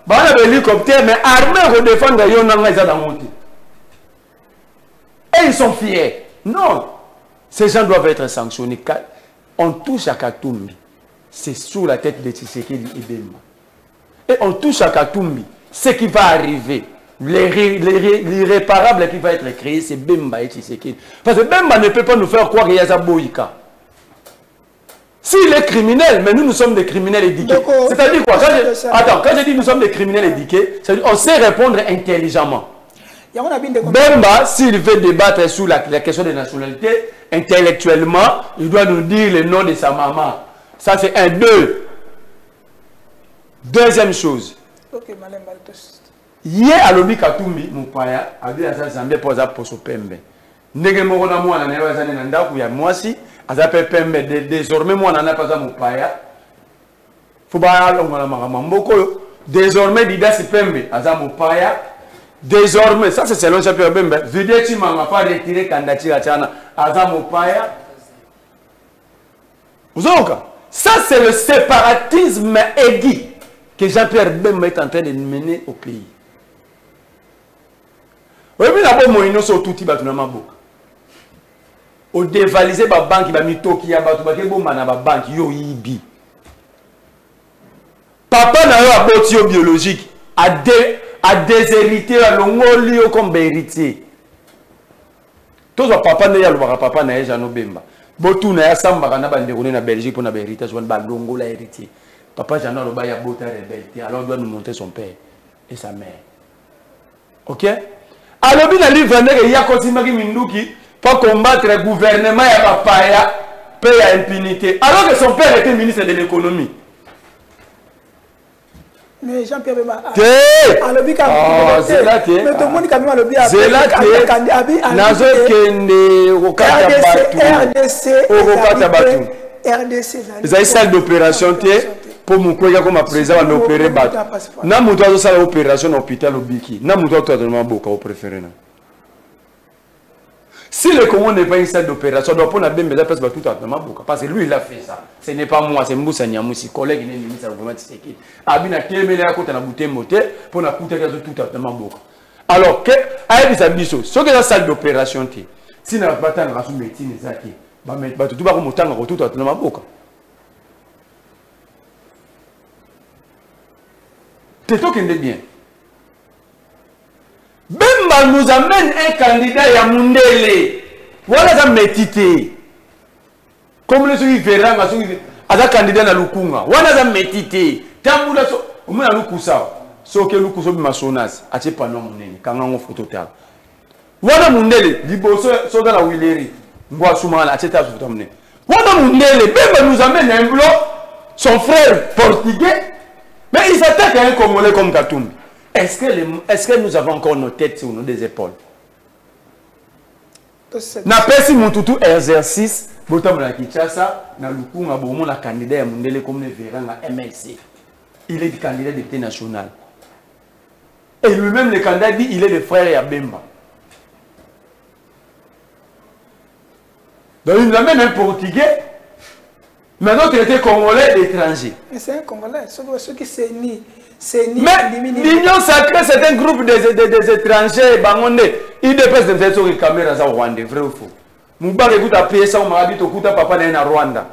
il y a un hélicoptère, mais armés pour défendre les gens. Et ils sont fiers. Non. Ces gens doivent être sanctionnés. On touche à Katumbi. C'est sous la tête de Tshisekedi et Bemba. Et on touche à Katumbi. Ce qui va arriver, l'irréparable qui va être créé, c'est Bemba et Tshisekedi. Parce que Bemba ne peut pas nous faire croire qu'il y a Zaboïka. S'il est criminel, mais nous sommes des criminels éduqués. C'est-à-dire quoi? Quand je dis nous sommes des criminels éduqués, on sait répondre intelligemment. Bemba, s'il veut débattre sur la question de nationalité, intellectuellement, il doit nous dire le nom de sa maman. Ça, c'est un, deux. Deuxième chose. Hier, à l'Obi Katumbi, mon père, a dit à sa Zambie pour sa poso pembe. Nege mokona mwana na yaza na ndaku ya mwasi, azape pembe désormais mwana na pas mon père. Faut ba longola mamboko. Désormais didasi pembe, aza mon père. Désormais, ça c'est selon Jean-Pierre Bemba, Videti m'a pas retiré candidature à Tchana, aza mon père. Vous avez ça c'est le séparatisme aigu que Jean-Pierre Bemba est en train de mener au pays. Oui, mais d'abord, moi, il tout petit bâtiment. Au dévaliser la banque, il va mito qui a battu la banque, yo ibi. Papa n'a pas de biologique, a déshérité à l'ongolio comme héritier. Tous les papas n'a pas de Jean Bemba. Botou na ya samba kana bandekone na Belgique pour na héritage on ba longo la héritier. Papa Jean no ba ya bota rebelle. Alors on doit nous montrer son père et sa mère. OK? Alors bien na livre ndeke ya kotimaki minduki pour combattre le gouvernement et la paille, paye à impunité. Alors que son père était ministre de l'économie. Mais Jean-Pierre Bemba. C'est là que. Mais tout le monde quand même c'est là que. Nazo kende RDC. Ils ont salle d'opération pour mon collègue comme président on opérer bat. Na muto azo sala opération à l'hôpital Obiki. Na muto totalement beaucoup au préféré. Si le Congo n'est pas une salle d'opération, on doit prendre la même médaille parce que tout à parce que lui il a fait ça. Ce n'est pas moi, c'est Moussa Niamousi, collègue qui est ministre du gouvernement Tshisekedi. Abina Kemele a côté na bouté moté pour na coûter tout à beaucoup. Alors que avec des biso, ce que la salle d'opération ti, si na pas tant rasu médecine zaki, ba met ba tout ba ko motanga ko tout à beaucoup. C'est toi qui me bien. Bemba nous amène un candidat Yamundele. Voilà ça métité. Comme le celui verra, un candidat na Lukunga. Voilà ça métité. Tamboula so, on m'a Lukusa. So que Lukuso bimasonas. Ache pano munene. Kanga ngo photo ta. Voilà Mundele. Liboso so dans la Willeri. Ngwa souma la ache ta photo munene. Voilà Mundele. Bemba nous amène un bloc. Son frère portugais. Mais il s'attaque à un Congolais comme Katumbi. Est-ce que nous avons encore nos têtes sur nos épaules? Na pesi mututu exercice, botam la Kinshasa, na Lukunga bomo la candidat ya Mundele comme le verrang à MLC. Il est le candidat député national. Et lui-même le candidat dit il est le frère ya Bemba. Donc il nous amène un portugais. Maintenant il était congolais d'étranger. Mais c'est un congolais, ceux qui s'est ni. Mais l'Union sacrée, c'est un groupe des étrangers. Il dépasse de faire sur les caméras au Rwanda, vrai ou faux? Mouba écoute à payer ça, on m'a dit au coup de papa dans Rwanda.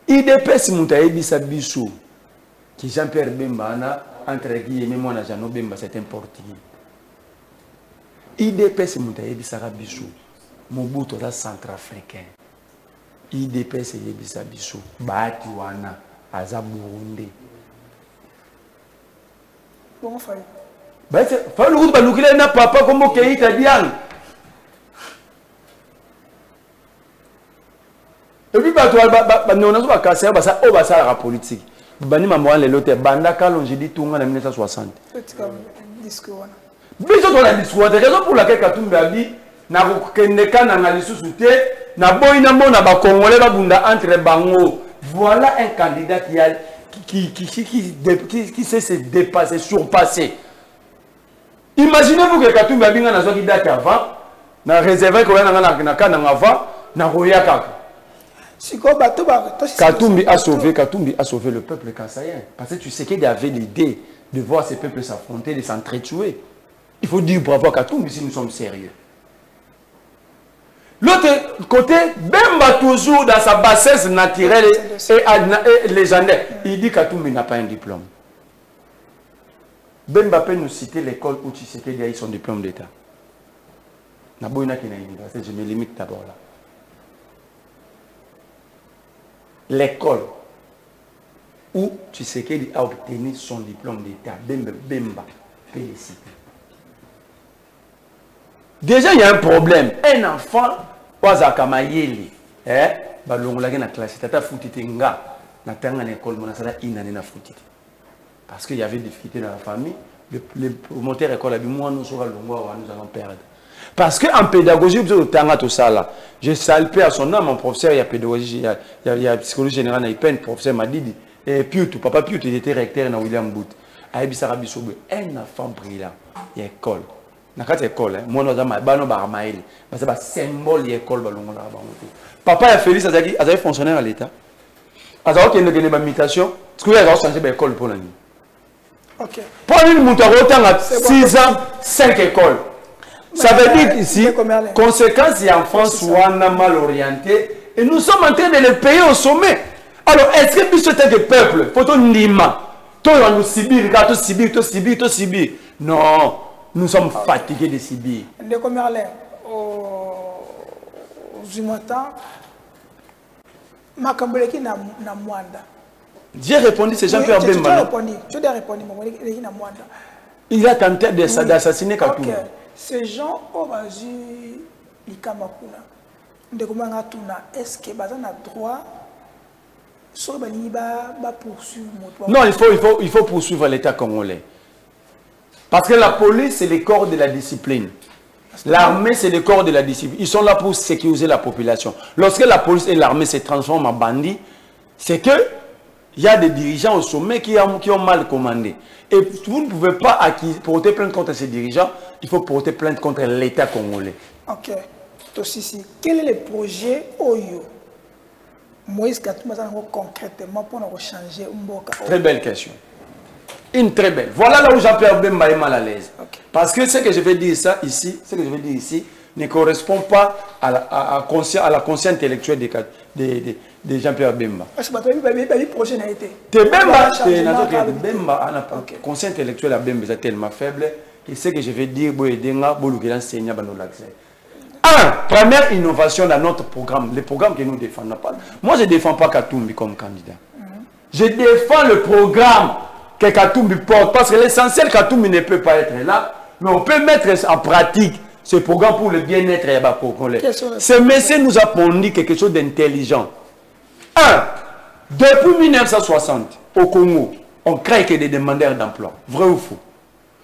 Il dépasse Moutaïbi Sabissou, qui Jean-Pierre Bemba, entre guillemets, moi, Jano Bemba, c'est un portugais. Il dépasse Moutaïbi Sarabissou, Mobutu, la centrafricain. IDPS yebisa biso baati wana aza Burundi. Comment faire? Bah c'est fa le route balukile na papa comme Keita Diang. Et puis ba toi ba non na ba kasser ba ça o ba ça la politique. Bani maman le lote banda kalonji di tunga na 1960. C'est comme discours wana. Biso to la discours de raison pour laquelle Katumbi a dit na kokendeka na ngalisusu te. Na boina mona ba Congolais ba bunda entre bango. Voilà un candidat qui sait se dépasser, surpasser. Imaginez-vous que Katumbi abinga na zoki date avant, na réservé ko na kana avant, na roya kaka. Katumbi a sauvé le peuple kassaïen parce que tu sais qu'il avait l'idée de voir ces peuples s'affronter, de s'entretuer. Il faut dire bravo à Katumbi si nous sommes sérieux. L'autre côté, Bemba toujours dans sa bassesse naturelle et légendaire. Il dit qu'Katumbi n'a pas un diplôme. Bemba peut nous citer l'école où tu sais qu'il y a eu son diplôme d'État. Je me limite d'abord là. L'école où tu sais qu'il a obtenu son diplôme d'État. Bemba peut les citer. Déjà, il y a un problème. Un enfant, Wazakamayeli, balongolaki na classe, tata foutite nga, na tanga l'école, mon asala inane na foutite. Parce qu'il y avait des difficultés dans la famille, le promoteur école a dit, moi, nous allons perdre. Parce qu'en pédagogie, je salue à son nom, mon professeur, il y a pédagogie, il y a psychologie générale, il y a un professeur m'a dit, et Piutu, papa Piutu, il était recteur dans William Bout. Un enfant brillant, il y a école. Dans cette école, moi, nous avons un symbole de l'école. Papa a Félix, il a fonctionnaire à l'État. Il a une mutation. Est-ce qu'il a changé l'école pour l'année? Pour une mutation à 6 ans, 5 écoles. Ça veut dire qu'ici, conséquence, en France, on a mal orienté. Et nous sommes en train de les payer au sommet. Alors, est-ce que ce que peuple, faut-on nima? Nous subir. Non. Nous sommes fatigués de subir. J'ai répondu, c'est Jean-Pierre Bemba. Tu as répondu, Il a tenté d'assassiner Katumbi. Ok. Ces gens ont vasu l'Ikamakuna. Est-ce que Bazan a droit de poursuivre? Non, il faut poursuivre l'État congolais. Parce que la police, c'est le corps de la discipline. L'armée, c'est le corps de la discipline. Ils sont là pour sécuriser la population. Lorsque la police et l'armée se transforment en bandits, c'est que il y a des dirigeants au sommet qui ont mal commandé. Et vous ne pouvez pas porter plainte contre ces dirigeants, il faut porter plainte contre l'État congolais. Ok. Quel est le projet OYO Moïse Katumbi concrètement pour changer Mboka? Très belle question. Une très belle. Voilà là où Jean-Pierre Bemba est mal à l'aise. Okay. Parce que ce que je vais dire ici, ne correspond pas à la conscience intellectuelle de Jean-Pierre Bemba. Parce que le projet n'a été. Bemba, la conscience intellectuelle à Bemba est tellement faible que ce que je vais dire, première innovation dans notre programme, le programme que nous défendons pas. Moi, je ne défends pas Katumbi comme candidat. Je défends le programme que Katumbi porte, parce que l'essentiel, Katumbi ne peut pas être là, mais on peut mettre en pratique ce programme pour le bien-être des Congolais. Ce monsieur nous a pondu quelque chose d'intelligent. Depuis 1960, au Congo, on crée que des demandeurs d'emploi. Vrai ou faux?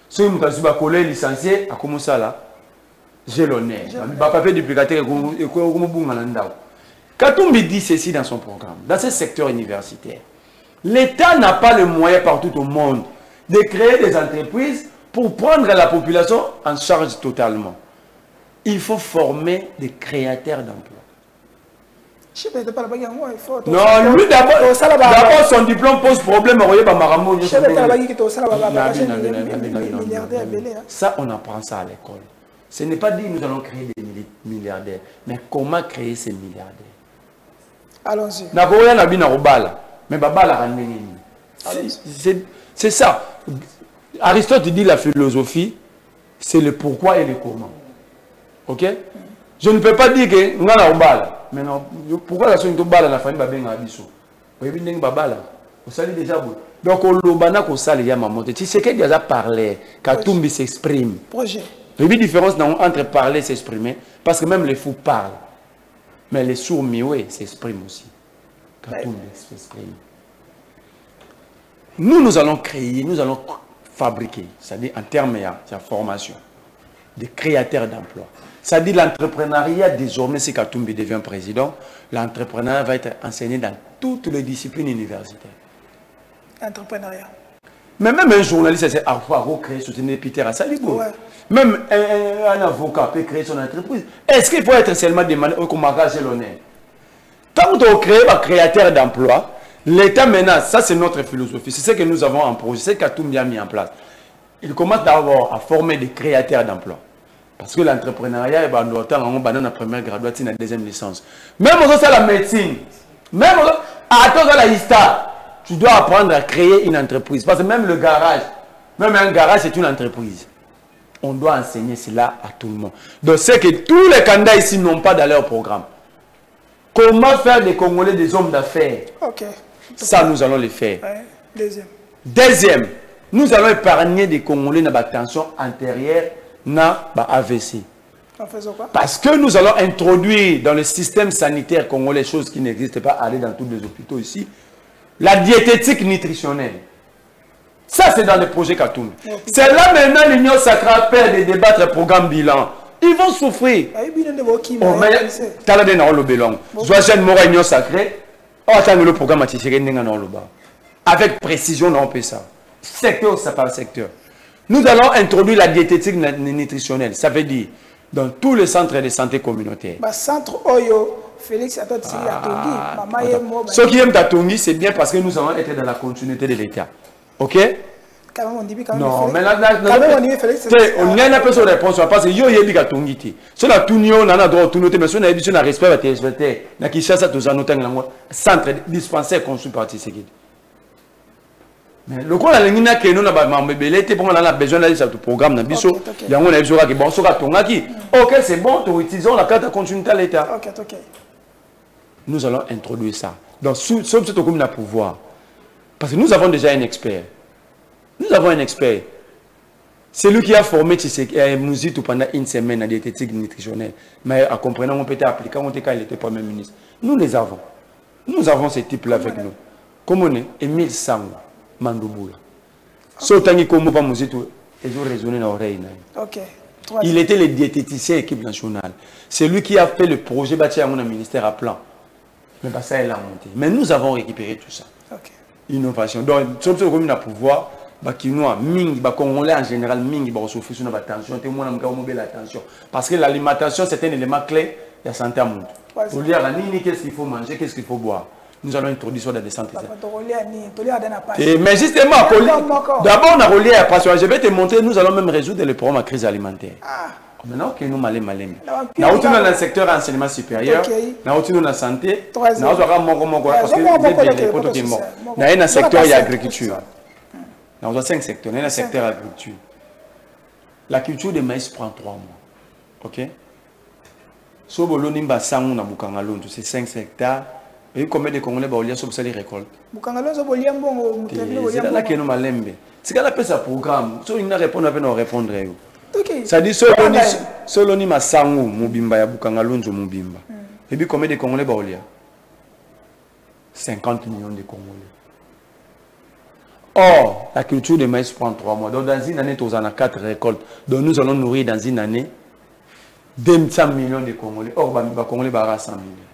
Si vous avez licencié, à comment ça là? J'ai l'honneur. Katumbi dit ceci dans son programme, dans ce secteur universitaire. L'État n'a pas le moyen partout au monde de créer des entreprises pour prendre la population en charge totalement. Il faut former des créateurs d'emplois. Non, lui d'abord son diplôme pose problème. Ça, on apprend ça à l'école. Ce n'est pas dire que nous allons créer des milliardaires, mais comment créer ces milliardaires? Allons-y. C'est ça. Aristote dit la philosophie, c'est le pourquoi et le comment. Ok? Je ne peux pas dire que nous allons mais non, pourquoi la famille la famille va bien à Bissou? Vous savez déjà. Donc, on l'a dit, tu sais qu'il y a parlé, Katumbi s'exprime. Projet. Il y a une différence entre parler et s'exprimer, parce que même les fous parlent. Mais les sourds mioués s'expriment aussi. Katumbi s'exprime. Nous allons créer, nous allons fabriquer, c'est-à-dire en termes de formation, des créateurs d'emplois. C'est-à-dire l'entrepreneuriat, désormais, si Katumbi devient président, l'entrepreneuriat va être enseigné dans toutes les disciplines universitaires. Entrepreneuriat. Mais même un journaliste, c'est à créer, soutenir Peter Assaligo. Ouais. Même un avocat peut créer son entreprise. Est-ce qu'il faut être seulement demandé au mariage et l'honneur? Quand on crée un créateur d'emploi, l'État menace, ça c'est notre philosophie, c'est ce que nous avons en projet, c'est que Katumbi a mis en place. Il commence d'abord à former des créateurs d'emploi. Parce que l'entrepreneuriat, on a la première graduate, la deuxième licence. Même aussi la médecine, même à la HISTA, tu dois apprendre à créer une entreprise. Parce que même le garage, même un garage, c'est une entreprise. On doit enseigner cela à tout le monde. Donc c'est que tous les candidats ici n'ont pas dans leur programme. Comment faire des Congolais des hommes d'affaires? Ok. Ça, nous allons le faire. Ouais. Deuxième, nous allons épargner des Congolais dans la tension antérieure, dans AVC. En faisant quoi? Parce que nous allons introduire dans le système sanitaire congolais, choses qui n'existent pas, aller dans tous les hôpitaux ici, la diététique nutritionnelle. Ça, c'est dans le projet Katumbi. C'est là maintenant l'Union sacrée perd de débattre le programme bilan. Ils vont souffrir. Avec précision, on fait ça. Secteur par secteur. Nous allons introduire la diététique nutritionnelle. Ça veut dire dans tous les centres de santé communautaires. Centre Oyo, Félix Atongi, ceux qui aiment Tatongi, c'est bien parce que nous allons être dans la continuité de l'État. Ok? Non, mais là, on y a une personne réponse parce que yo yebi Katongi. Si on a tout on a droit tout noter, mais si on a besoin de respect à téléspectateurs, na Kinshasa tous en notant centre dispensaire conçu par Tshisekedi. Mais le quoi la ligne na que nous na ba mambelete pour on a besoin d'aller sur le programme na biso, il y a on a besoin que bon so ka tongaki. OK, c'est bon, nous utilisons la carte de continuité à l'État. OK. Nous allons introduire ça. Donc sauf ce que nous avons pouvoir. Parce que nous avons déjà un expert. Nous avons un expert. C'est lui qui a formé Mouzitou pendant une semaine à diététique nutritionnelle. Mais en comprenant, on peut appliquer quand il était Premier ministre. Nous les avons. Nous avons ce type-là avec nous. Comme on est, Emile Sango, Mandouboula. Sautangi Komo pa Mouzitou, ils ont raisonné dans l'oreille. Il était le diététicien équipe nationale. C'est lui qui a fait le projet bâti à mon ministère à plan. Mais bah, ça, il a monté. Mais nous avons récupéré tout ça. Innovation. Donc, si on a pouvoir, Congolais en général, souffrir sur la tension. Parce que l'alimentation, c'est un élément clé de la santé à monde. Pour dire qu'est-ce qu'il faut manger, qu'est-ce qu'il faut boire. Nous allons introduire ça dans des santé. Mais justement, d'abord, on a relié à la passion. Je vais te montrer, nous allons même résoudre le problème de la crise alimentaire. Maintenant, nous allons aller. Nous allons dans le secteur enseignement supérieur, nous allons dans la santé, nous allons parce que dans le secteur, il y a l'agriculture. Dans le 5 secteurs, dans le secteur agriculture. La culture de maïs prend 3 mois. Ok? C'est 5 hectares. Et combien de Congolais ont sur les récoltes? C'est là que nous m'aimons. C'est quand on appelle ça programme. Si on répond, on va répondre. Ça dit solo ni masangu mubimba ya Bukangalonzo mubimba. Et puis combien de Congolais ont 50 millions de Congolais. Or, la culture de maïs prend 3 mois. Donc dans une année, nous avons 4 récoltes. Donc nous allons nourrir dans une année 200 millions de Congolais. Or, les Congolais ont 100 millions.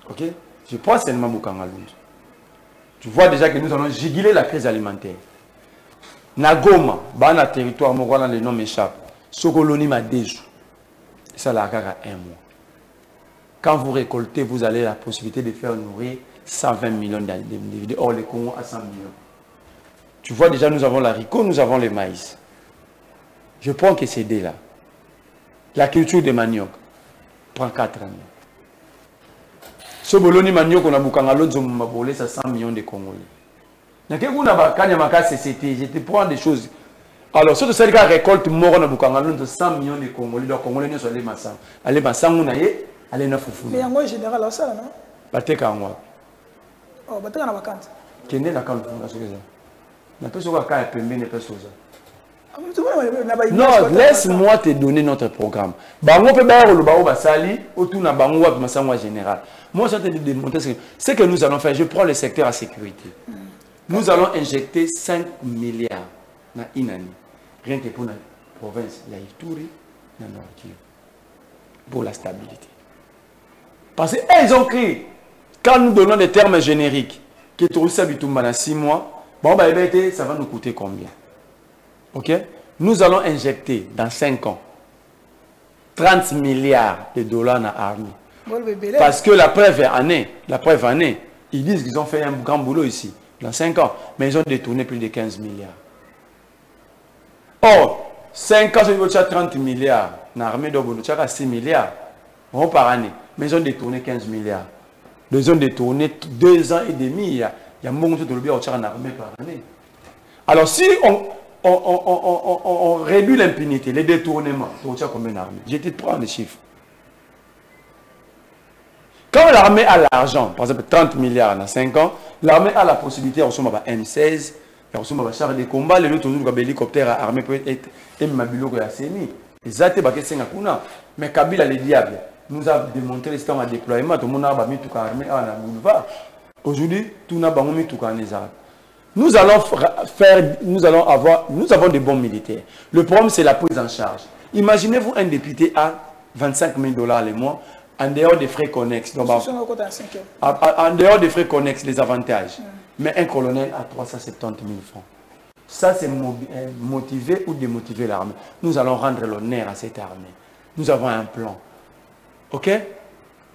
Ok? Je pense seulement Bukangalonzo. Tu vois déjà que nous allons juguler la crise alimentaire. Nagoma, dans le territoire, le nom m'échappe. Sokoloni m'a déjà. Ça l'a à 1 mois. Quand vous récoltez, vous avez la possibilité de faire nourrir 120 millions d'individus. Or, les Congo à 100 millions. Tu vois déjà, nous avons l'haricot, nous avons le maïs. Je prends que c'est là. La culture de manioc prend 4 années. Ce boloni manioc, on a Bukangalonzo, c'est 100 millions de Congolais. Je te prends des choses. Alors, si tu sais que la récolte mort na Bukangalonzo 100 millions de Congolais, donc Congolais ne sont pas les massans. Allez, massang, on a yé, allez, na foufou. Mais en général, ça, non? Bateka en moi. Oh, bateka na vacante. Kende na quand on a ce que ça. Na personne qui a pembe ne peut ça. Non, laisse-moi te donner notre programme. Bango peut faire le bao basali, autour na bango wa masango général. Moi, je vais te démontrer ce que nous allons faire. Je prends le secteur à sécurité. Nous allons injecter 5 milliards dans une année. Rien que pour la province, il y a Ituri, il y a Nord Kivu. Pour la stabilité. Parce qu'ils ont créé, quand nous donnons des termes génériques, qui est aussi habitué dans 6 mois, bon, bah, ça va nous coûter combien? Ok? Nous allons injecter dans 5 ans 30 milliards de dollars dans l'armée. Parce que la preuve année, ils disent qu'ils ont fait un grand boulot ici, dans 5 ans, mais ils ont détourné plus de 15 milliards. Or, 5 ans, c'est 30 milliards, dans l'armée de 6 milliards par année, mais ils ont détourné 15 milliards. Ils ont détourné 2 ans et demi, il y a un moment où ils ont en armée par année. Alors, si on réduit l'impunité, les détournements, tu as combien d'armées? Je te prends les chiffres. Quand l'armée a l'argent, par exemple 30 milliards dans 5 ans, l'armée a la possibilité de recevoir un M16, de recevoir un char de combat, les autres hélicoptères armés peuvent être mobile à Séni. Mais Kabila le diable nous a démontré le système de déploiement, tout le monde a mis tout armé à la boulevard. Aujourd'hui, tout le monde a mis tout les armes. Nous avons des bons militaires. Le problème, c'est la prise en charge. Imaginez-vous un député à 25 000 $ le mois, en dehors des frais connexes. Donc, en dehors des frais connexes, les avantages. Mais un colonel à 370 000 francs. Ça, c'est motiver ou démotiver l'armée. Nous allons rendre l'honneur à cette armée. Nous avons un plan. OK?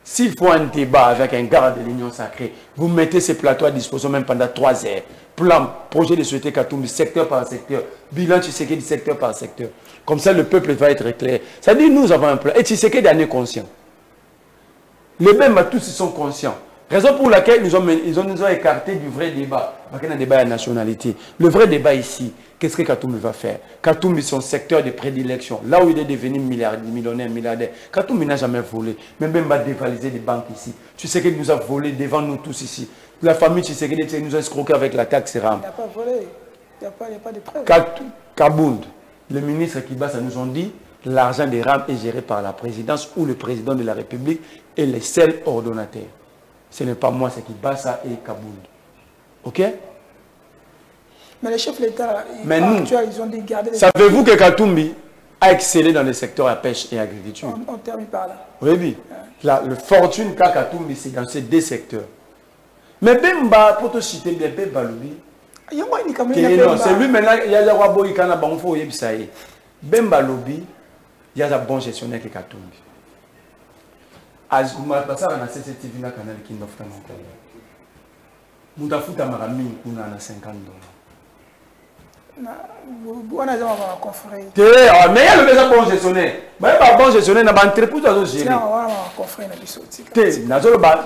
S'il faut un débat avec un garde de l'Union sacrée, vous mettez ces plateaux à disposition même pendant 3 heures. Plan, projet de société Katumbi, secteur par secteur. Bilan Tshisekedi, secteur par secteur. Comme ça, le peuple va être clair. Ça dit, nous avons un plan. Et Tshisekedi en est conscient. Les mêmes tous ils sont conscients. Raison pour laquelle ils nous ont écarté du vrai débat. Parce qu'il y a un débat à la nationalité. Le vrai débat ici, qu'est-ce que Katumbi va faire? Katumbi, son secteur de prédilection, là où il est devenu millionnaire, milliardaire. Katumbi n'a jamais volé, mais même pas dévalisé des banques ici. Tu sais qu'il nous a volé devant nous tous ici. La famille Tshisekedi nous a escroqué avec la taxe RAM. Il n'y a pas volé. Il n'y a pas de preuves. Kabound, le ministre Kibasa nous ont dit l'argent des rames est géré par la présidence ou le président de la République et les seuls ordonnateurs. Ce n'est pas moi, c'est Kibasa et Kabound. Ok? Mais les chefs de l'État, ils ont dit garder les... Savez-vous que Katumbi a excellé dans le secteur de la pêche et l'agriculture? On termine par là. Oui. La fortune qu'a Katumbi, c'est dans ces deux secteurs. Mais Bemba, pour te citer bien, Bemba, lui, c'est lui maintenant, il y a le roi Boïkana, Banfo, Yebsaï. Bemba Lobi, il y a un bon gestionnaire qui Katumbi. Azuma, ça on a CCTV na canal qui n'offre pas encore. Mutafuta marami kuna na 50 $. On a déjà un confrère. Mais il y a le besoin bon gestionnaire. Mais pas bon gestionnaire, na entreprise à gérer. On a un confrère na bisotika. Té,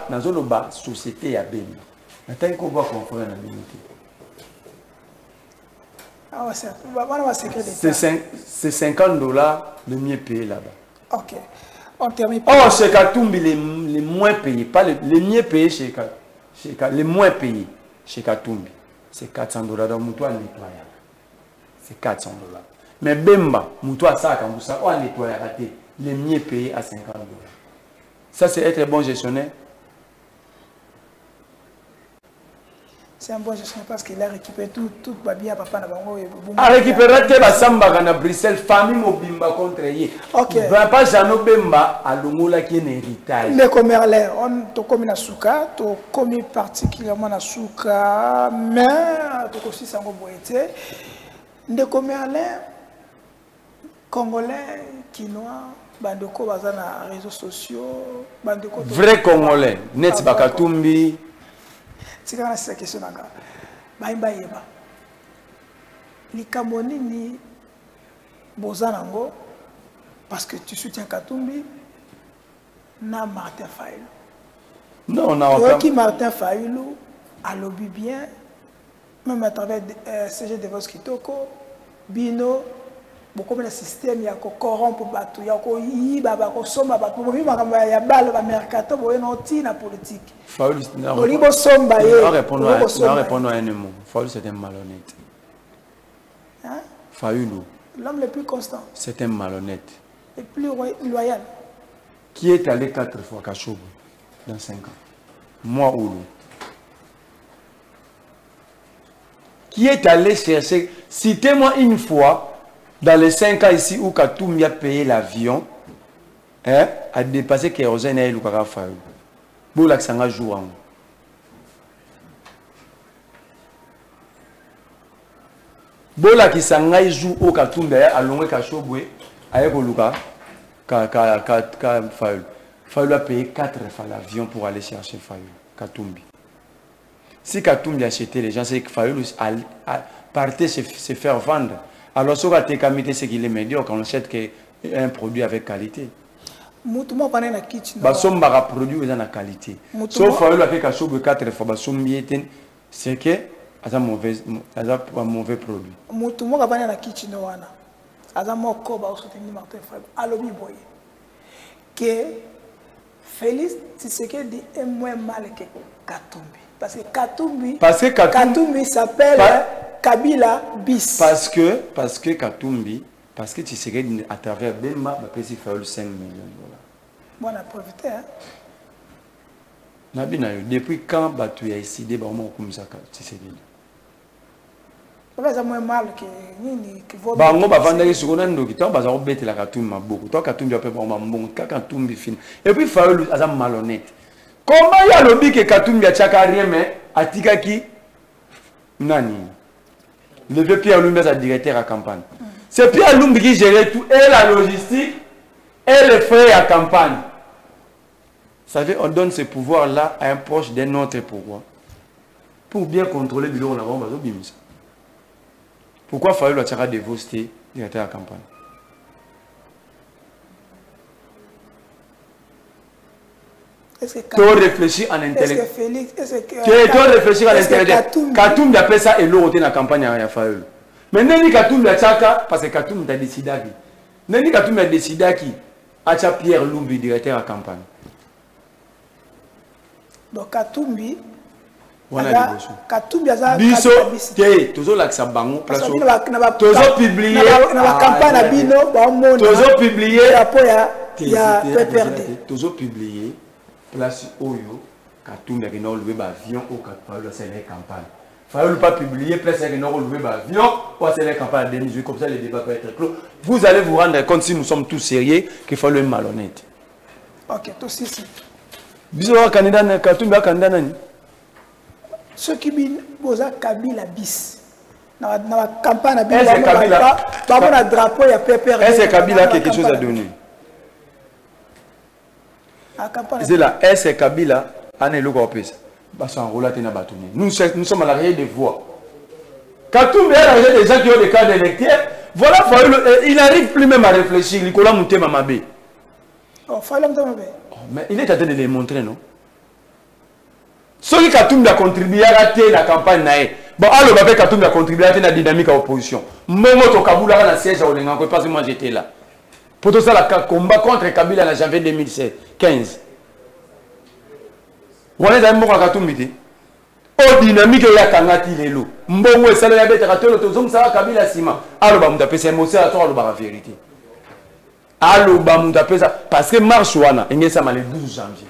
nazoloba société ya Bemba. Nataka ko voir confrère na minute. Ah ouais, c'est c'est 50 $ le mieux payé là-bas. Ok. On termine. Oh, chez Katumbi, les moins payés, pas les mieux payés chez les moins payés chez Katumbi. C'est 400 $. Donc, Moutoua nettoyage. C'est 400 $. Mais Bemba, Moutoua ça, quand vous savez, on nettoie raté. Les mieux payés à 50 $. Ça, c'est être bon gestionnaire. C'est un bon gestionnaire parce qu'il a récupéré tout bien papa na bango. A récupéré te ba samba na Bruxelles famille mobimba contre ye. OK. Va pas Jano Bemba à longola qui est un héritage. Les commerçants, on to comme na suka, to comme particulièrement na suka, mais to aussi sango boete. Les commerçants congolais, quinois, bandeko baza na réseaux sociaux, bandeko vrai congolais, net Bakatumbi. C'est quand cette question là. Baimba yeba. Likambo nini bozanango parce que tu soutiens Katumbi na Martin Fayulu. Non, non. Qui Martin Fayulu a lobby bien même à travers CG de Voskitoko bino beaucoup de système ya ko corrompre batu ya ko yiba ba ko somba batu bo bima ya balo ba mercato bo noti na politique. Fayulu Olibo somba ye. On répond à un mot. Fayulu c'est un malhonnête. Hein? Fayulu. L'homme le plus constant. C'est un malhonnête. Le plus loyal. Qui est allé 4 fois à Kachobo dans 5 ans? Moi ou lui? Qui est allé chercher? Citez-moi une fois dans les 5 ans ici où Katumbi a payé l'avion, hein, a dépassé Kérosène et Lukara Fayulu. Boula Ksanga joue en. Bola Kisanga joue au Katumbi à Longwe Kachobwe, avec Luka Fayulu. Fayulu a payé 4 fois l'avion pour aller chercher Fayulu, Katumbi. Si Katumbi a acheté les gens, c'est que Fayulu partait se faire vendre. Alors, ce c'est qu'il est médiocre, on achète un produit avec qualité. Moutoumo pané na kitchen. Basomba produit dans la qualité. Sauf Fayulu a fait Kachobo 4 fois, c'est que c'est un mauvais produit. Moutoumo pané na kitchen wana. Azamo koba au soutenir Martin Fayulu. Alobi boye. Que Félix Tshisekedi est moins mal que Katumbi. Parce que Katumbi s'appelle Kabila bis. Parce que Katumbi, parce que Tshisekedi à travers Bemba, il fait 5 millions $. Bon, on a profité, hein? Depuis quand tu as décidé de comme ça, Tshisekedi? C'est moins mal que on va vendre les secondes qui sont bêtes la Katumbi beaucoup. Toi, Katumbi a fait bon, Katumbi fin. Et puis, Fayulu est malhonnête. Comment il y a le but que Katumbi a tchaka rien, mais a Tikaki Nani? Le vieux Pierre Lumbi est directeur à campagne. C'est Pierre Lumbi qui gérait tout, et la logistique, et les frais à campagne. Vous savez, on donne ce pouvoir-là à un proche d'un autre. Pourquoi? Pour bien contrôler le bureau, on a besoin. Pourquoi Fayulu a tchaka dévosté directeur à campagne? Tu réfléchis en intellectuel. Tu réfléchis en intellectuel. Katumbi a fait ça et l'autre dans la campagne à Fayulu. Mais Neni Katumbi a tchaka parce que Katumbi a décidé qui. Neni Katumbi a décidé qui a tchaka Pierre Lumbi directeur à campagne. Donc Katumbi Katumbi aza biso te tozo lakisa bango place tozo publier na campagne na bino ba mona tozo publier rapport ya PPRD tozo publier place oyo Katumbi qui n'a loué avion au Katumbi c'est la campagne. Fallait pas publier place qui n'a loué avion ou c'est la campagne de mesures comme ça les débats peuvent être clos. Vous allez vous rendre compte si nous sommes tous sérieux qu'il faut le malhonnête. OK, tout si. Biso candidat Katumbi candidat nani? Ceux qui bin boza Kabila bis. Na campagne na bis ba na drapeau ya PPRD. Est-ce Kabila qui a quelque chose à donner? C'est là, est-ce Kabila a une localité? Nous sommes à l'arrière des voix. Katumbi est à l'arrière des gens qui ont des cartes d'électeurs. Voilà, il n'arrive plus même à réfléchir. Nicolas Mouté Mamabé. Mais il est en train de les montrer, non? Ceux qui Katumbi a contribué à rater la campagne, bon, alors Katumbi a contribué à la dynamique à l'opposition. Momo to Kabula a siège à Olenga, parce que moi j'étais là. Pour tout ça, le combat contre Kabila en janvier 2015. On est dans le monde à Katumbi. Au dynamique, il y a Kangati Lelo. Mbongo et Salé Abet, Ratolo, Tozong, ça Kabila Sima. Alors, Bamouta Pesa, c'est à toi, la vérité. Alors, Bamouta Pesa, parce que Marche Wana, il y a le 12 janvier.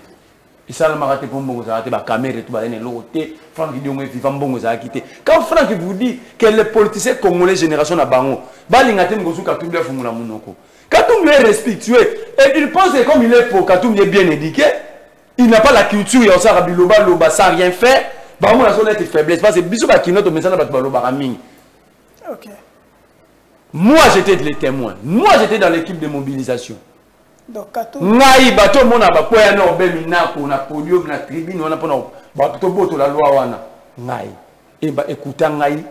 Et ça, le raté pour Mbongo, ça a été la caméra et tout, il y a l'auté, Franck Guillaume et Vivant Mbongo, ça a quitté. Quand Franck vous dit que les politiciens congolais, génération à Bango, Balingate Ngozu Katumbi a Fumula Mounoko. Katumbi est respectueux et il pense que comme il est pour Katumbi est bien éduqué, il n'a pas la culture, il y a aussi Rabiloba, Loba, ça rien fait. Bah moi la zone est faiblesse parce que bisou ba kinoto mais ça n'a pas de Loba Raming. OK. Moi j'étais les témoins. Moi j'étais dans l'équipe de mobilisation. Donc Katumbi ngai bato mona ba ko ya no be minako na podium na tribune wana pona ba to boto la loi wana ngai et ba écouta ngai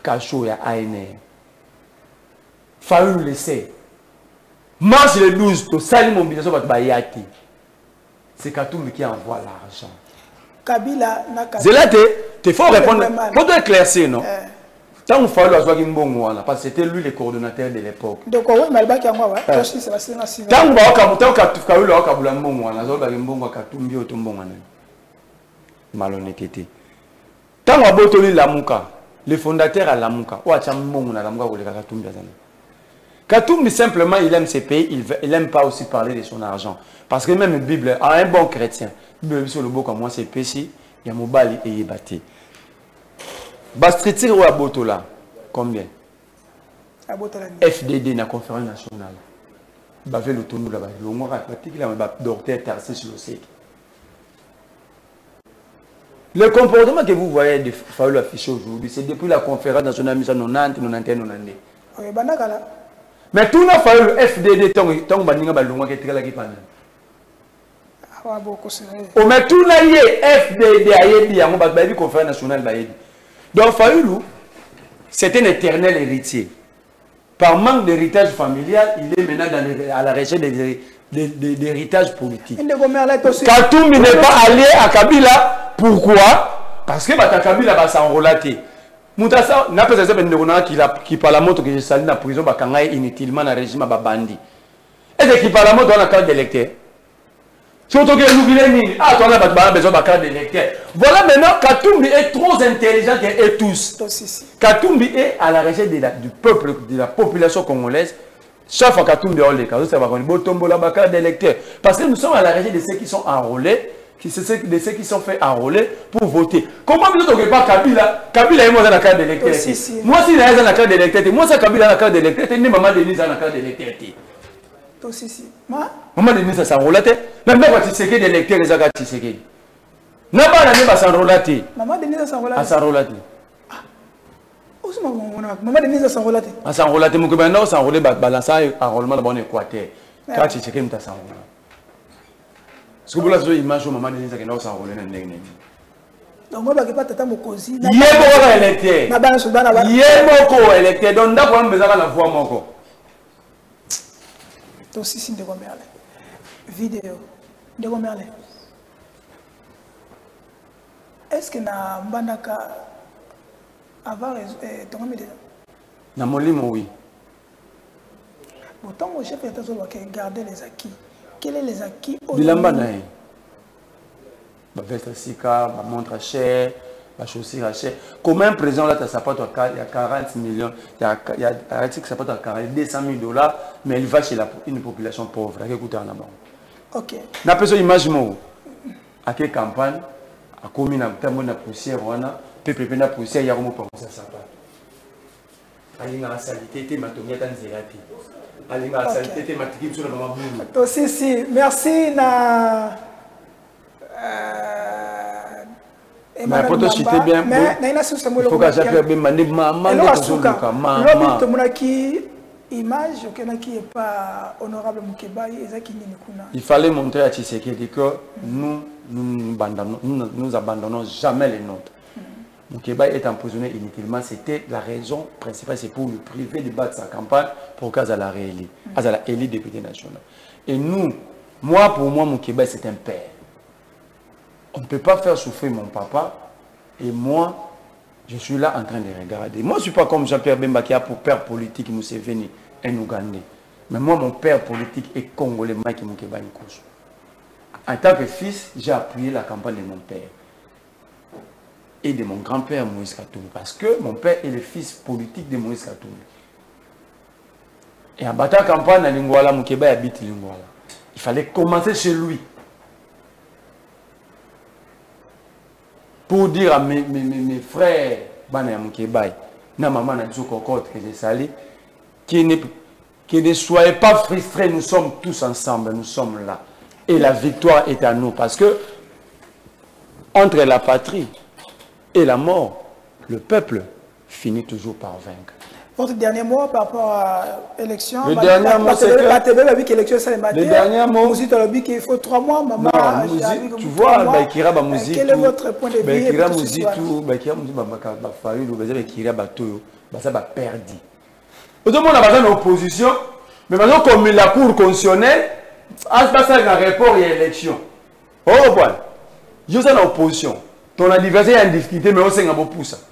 kacho ya ANR. Fallu laisser. Mars le 12, to sali mobilisation ba bayati. C'est Katumbi qui envoie l'argent. Kabila n'a qu'à. Zélate, il faut répondre. Faut te éclaircir, non? Tant qu'il fallait avoir Mbongo, parce que c'était lui le coordonnateur de l'époque. Donc, oui, mais il y a un peu c'est la séance. Tant qu'il y a un Mbongo, il Katumbi au Tombongo. Malhonnêteté. Tant qu'il y a Botoli Lamuka, le fondateur à Lamuka, ou à Mbongo na Lamuka, ou le Katumbi. Katumbi, simplement, il aime ses pays, il n'aime pas aussi parler de son argent. Parce que même la Bible, à un bon chrétien, la Bible sur le beau comme moi, c'est péché, il y a Mobali et Yébati. Bastritir ou Abotola, combien? FDD, la conférence nationale. Bavé le tournoi là-bas, le moins pratique, il a docteur Tarsis sur le sec. Le comportement que vous voyez de Faoul affiché aujourd'hui, c'est depuis la conférence nationale 1990, 91. Oui, Banakala. Mais tout n'a pas eu le FDD tant baninga balunga qui est là qui parle. Ah beaucoup c'est. Oh mais tout n'a y FDD ayebi yango ba bi conférence nationale ba yebi. Donc Fayoulou c'est un éternel héritier. Par manque d'héritage familial, il est maintenant à la recherche d'héritage politique. Katumbi n'est pas allé à Kabila. Pourquoi? Parce que Kabila va s'enrôler. Moutassa n'a pas qui par la moto que je salue dans la prison inutilement dans le régime bandi. Est-ce qu'il par la moto dans la carte d'électeur? Surtout que nous ah toi on a besoin de la carte d'électeur. Voilà maintenant Katumbi est trop intelligent et tous. Katumbi est à la recherche du peuple, de la population congolaise. Chaque fois Katumbi est là, ça va tomber la carte d'électeur. Parce que nous sommes à la recherche de ceux qui sont enrôlés. De ceux qui sont fait enrôler pour voter. Comment vous ne pas Kabila? Kabila est moi dans la carte d'électeur. Moi si il est dans la carte d'électeur, moi c'est Kabila dans la carte d'électeur, ni maman Denise dans la carte d'électeur. Maman Denise s'enrôle. Même quand tu sais que l'électeur les a tirés. N'a pas la même s'enrôler. Maman Denise s'enrôle. Maman Denise s'enrôle. S'enrôler, mon copain s'enrôler balancer enrôlement dans bon Équateur. Quand tu sais que tu s'enrôle. Ce que vous avez image au moment de dire que nous sommes enrôlés dans le nez. Donc moi je pas tata mokozi. Yémoko électeur. Na bana subana ba. Yémoko électeur. Donc ndako on bezaka la voix moko. To sisi ndeko merle. Vidéo. Ndeko merle. Est-ce que na mbandaka avoir ton ami déjà? Na molimo oui. Autant mon chef est toujours garder les acquis. Quels sont les acquis? Bilamba nae. Ba veste sika, ba montre cher, la chaussure à cher. Comment un président là, il y a 40 millions, il y a 200 000 $, mais il va chez une population pauvre. Ok. Na personne image à quelle campagne, à combien de poussière, peuple na poussière, il y a un mot pour ça. Alinga salité, ma tomia tanzirati. Alinga salité, ma tiki sur la maman. Aussi, si, merci na. Mais pour toi, c'était bien. Mais il faut que j'appelle bien maman. Image qui n'est pas honorable Moukébaï, il fallait montrer à Tshisekedi que nous abandonnons jamais les nôtres. Moukébaï est emprisonné inutilement, c'était la raison principale, c'est pour le priver de battre sa campagne pour qu'elle la réélite, élite député national. Et nous, pour moi, Moukébaï c'est un père. On ne peut pas faire souffrir mon papa et moi, je suis là en train de regarder. Moi, je ne suis pas comme Jean-Pierre Bemba qui a pour père politique Museveni, un Ougandais. Mais moi, mon père politique est congolais, Mike Moukébaï Nkosso. En tant que fils, j'ai appuyé la campagne de mon père et de mon grand-père Moïse Katumbi. Parce que mon père est le fils politique de Moïse Katumbi. Et en battant la campagne à Lingouala, Moukébaï habite Lingouala. Il fallait commencer chez lui. Pour dire à mes frères, Bana Moukébaï, na maman na dit cocotte que j'ai sali, qui ne soyez pas frustrés, nous sommes tous ensemble, nous sommes là. Et la victoire est à nous, parce que entre la patrie et la mort, le peuple finit toujours par vaincre. Votre dernier mot par rapport à l'élection? Le dernier mot, c'est que... Le dernier mot... Il faut 3 mois, maman. Non, tu vois, quel est votre point de vue? Opposition, mais maintenant, comme la Cour constitutionnelle, à un rapport et élection. Oh, voilà. Je suis en opposition. Ton adversaire est en difficulté, mais on sait que pousse.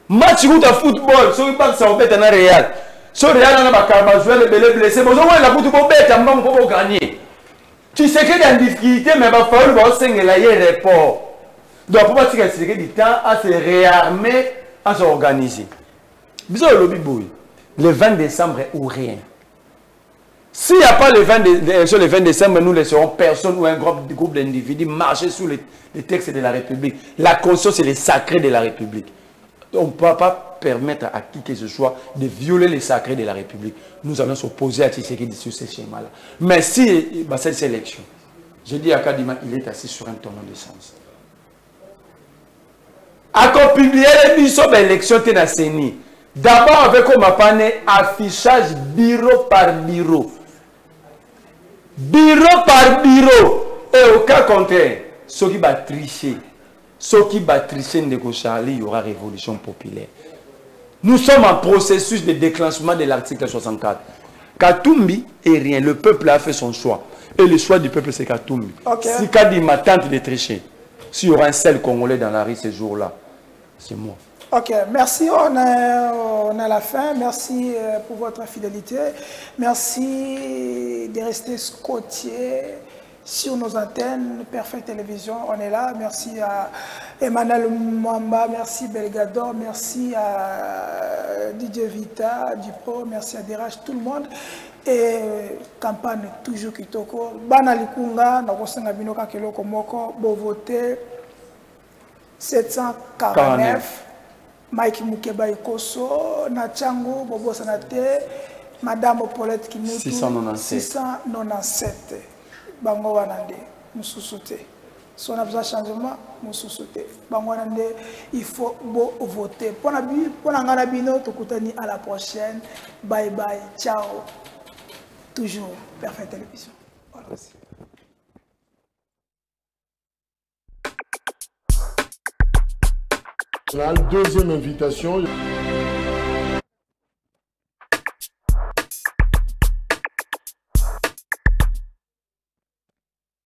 Match de football, si vous pensez en fait un Real, si Real n'a pas joué les blessés, vous avez la boute pour bête, pour gagner. Tu sais qu'il y a une difficulté, mais il va falloir que vous ayez un report. Donc, pour pas que du temps à se réarmer, à s'organiser. Le 20 décembre ou rien. S'il n'y a pas le 20 décembre, nous laisserons personne ou un groupe d'individus marcher sous les textes de la République. La conscience est le sacré de la République. On ne peut pas permettre à qui que ce soit de violer les sacrés de la République. Nous allons s'opposer à Tshisekedi sur ce schéma-là. Mais si cette sélection, je dis à Kadima, il est assis sur un tonneau d'essence. À publier les missions d'élection Ténacénie. D'abord avec comme affichage bureau par bureau. Bureau par bureau. Et au cas contraire, ceux qui vont tricher. Ceux qui vont tricher il y aura révolution populaire. Nous sommes en processus de déclenchement de l'article 64. Katumbi est rien. Le peuple a fait son choix. Et le choix du peuple, c'est Katumbi. Okay. Si Kadima tente de tricher, s'il y aura un seul Congolais dans la rue ce jour-là, c'est moi. Ok, merci. On est à la fin. Merci pour votre fidélité. Merci de rester scotché sur nos antennes, Perfect Télévision, on est là. Merci à Emmanuel Mwamba, merci Belgador, merci à DJ Vita, Dupro, merci à Derage, tout le monde. Et campagne toujours Kitoko. Bana Likunga, Nakosenga Binoka Keloko Moko, Bovoté, 749, Mike Moukébaï Koso, Nachango, Bobo Sanate, Madame Paulette Kimutu, 697. Bango wanande mususuté. Si on a besoin de changement, mususuté. Bango wanande, il faut voter. Pour la ngana tokutani à la prochaine. Bye bye, ciao. Toujours Perfect Télévision. Voilà. La deuxième invitation.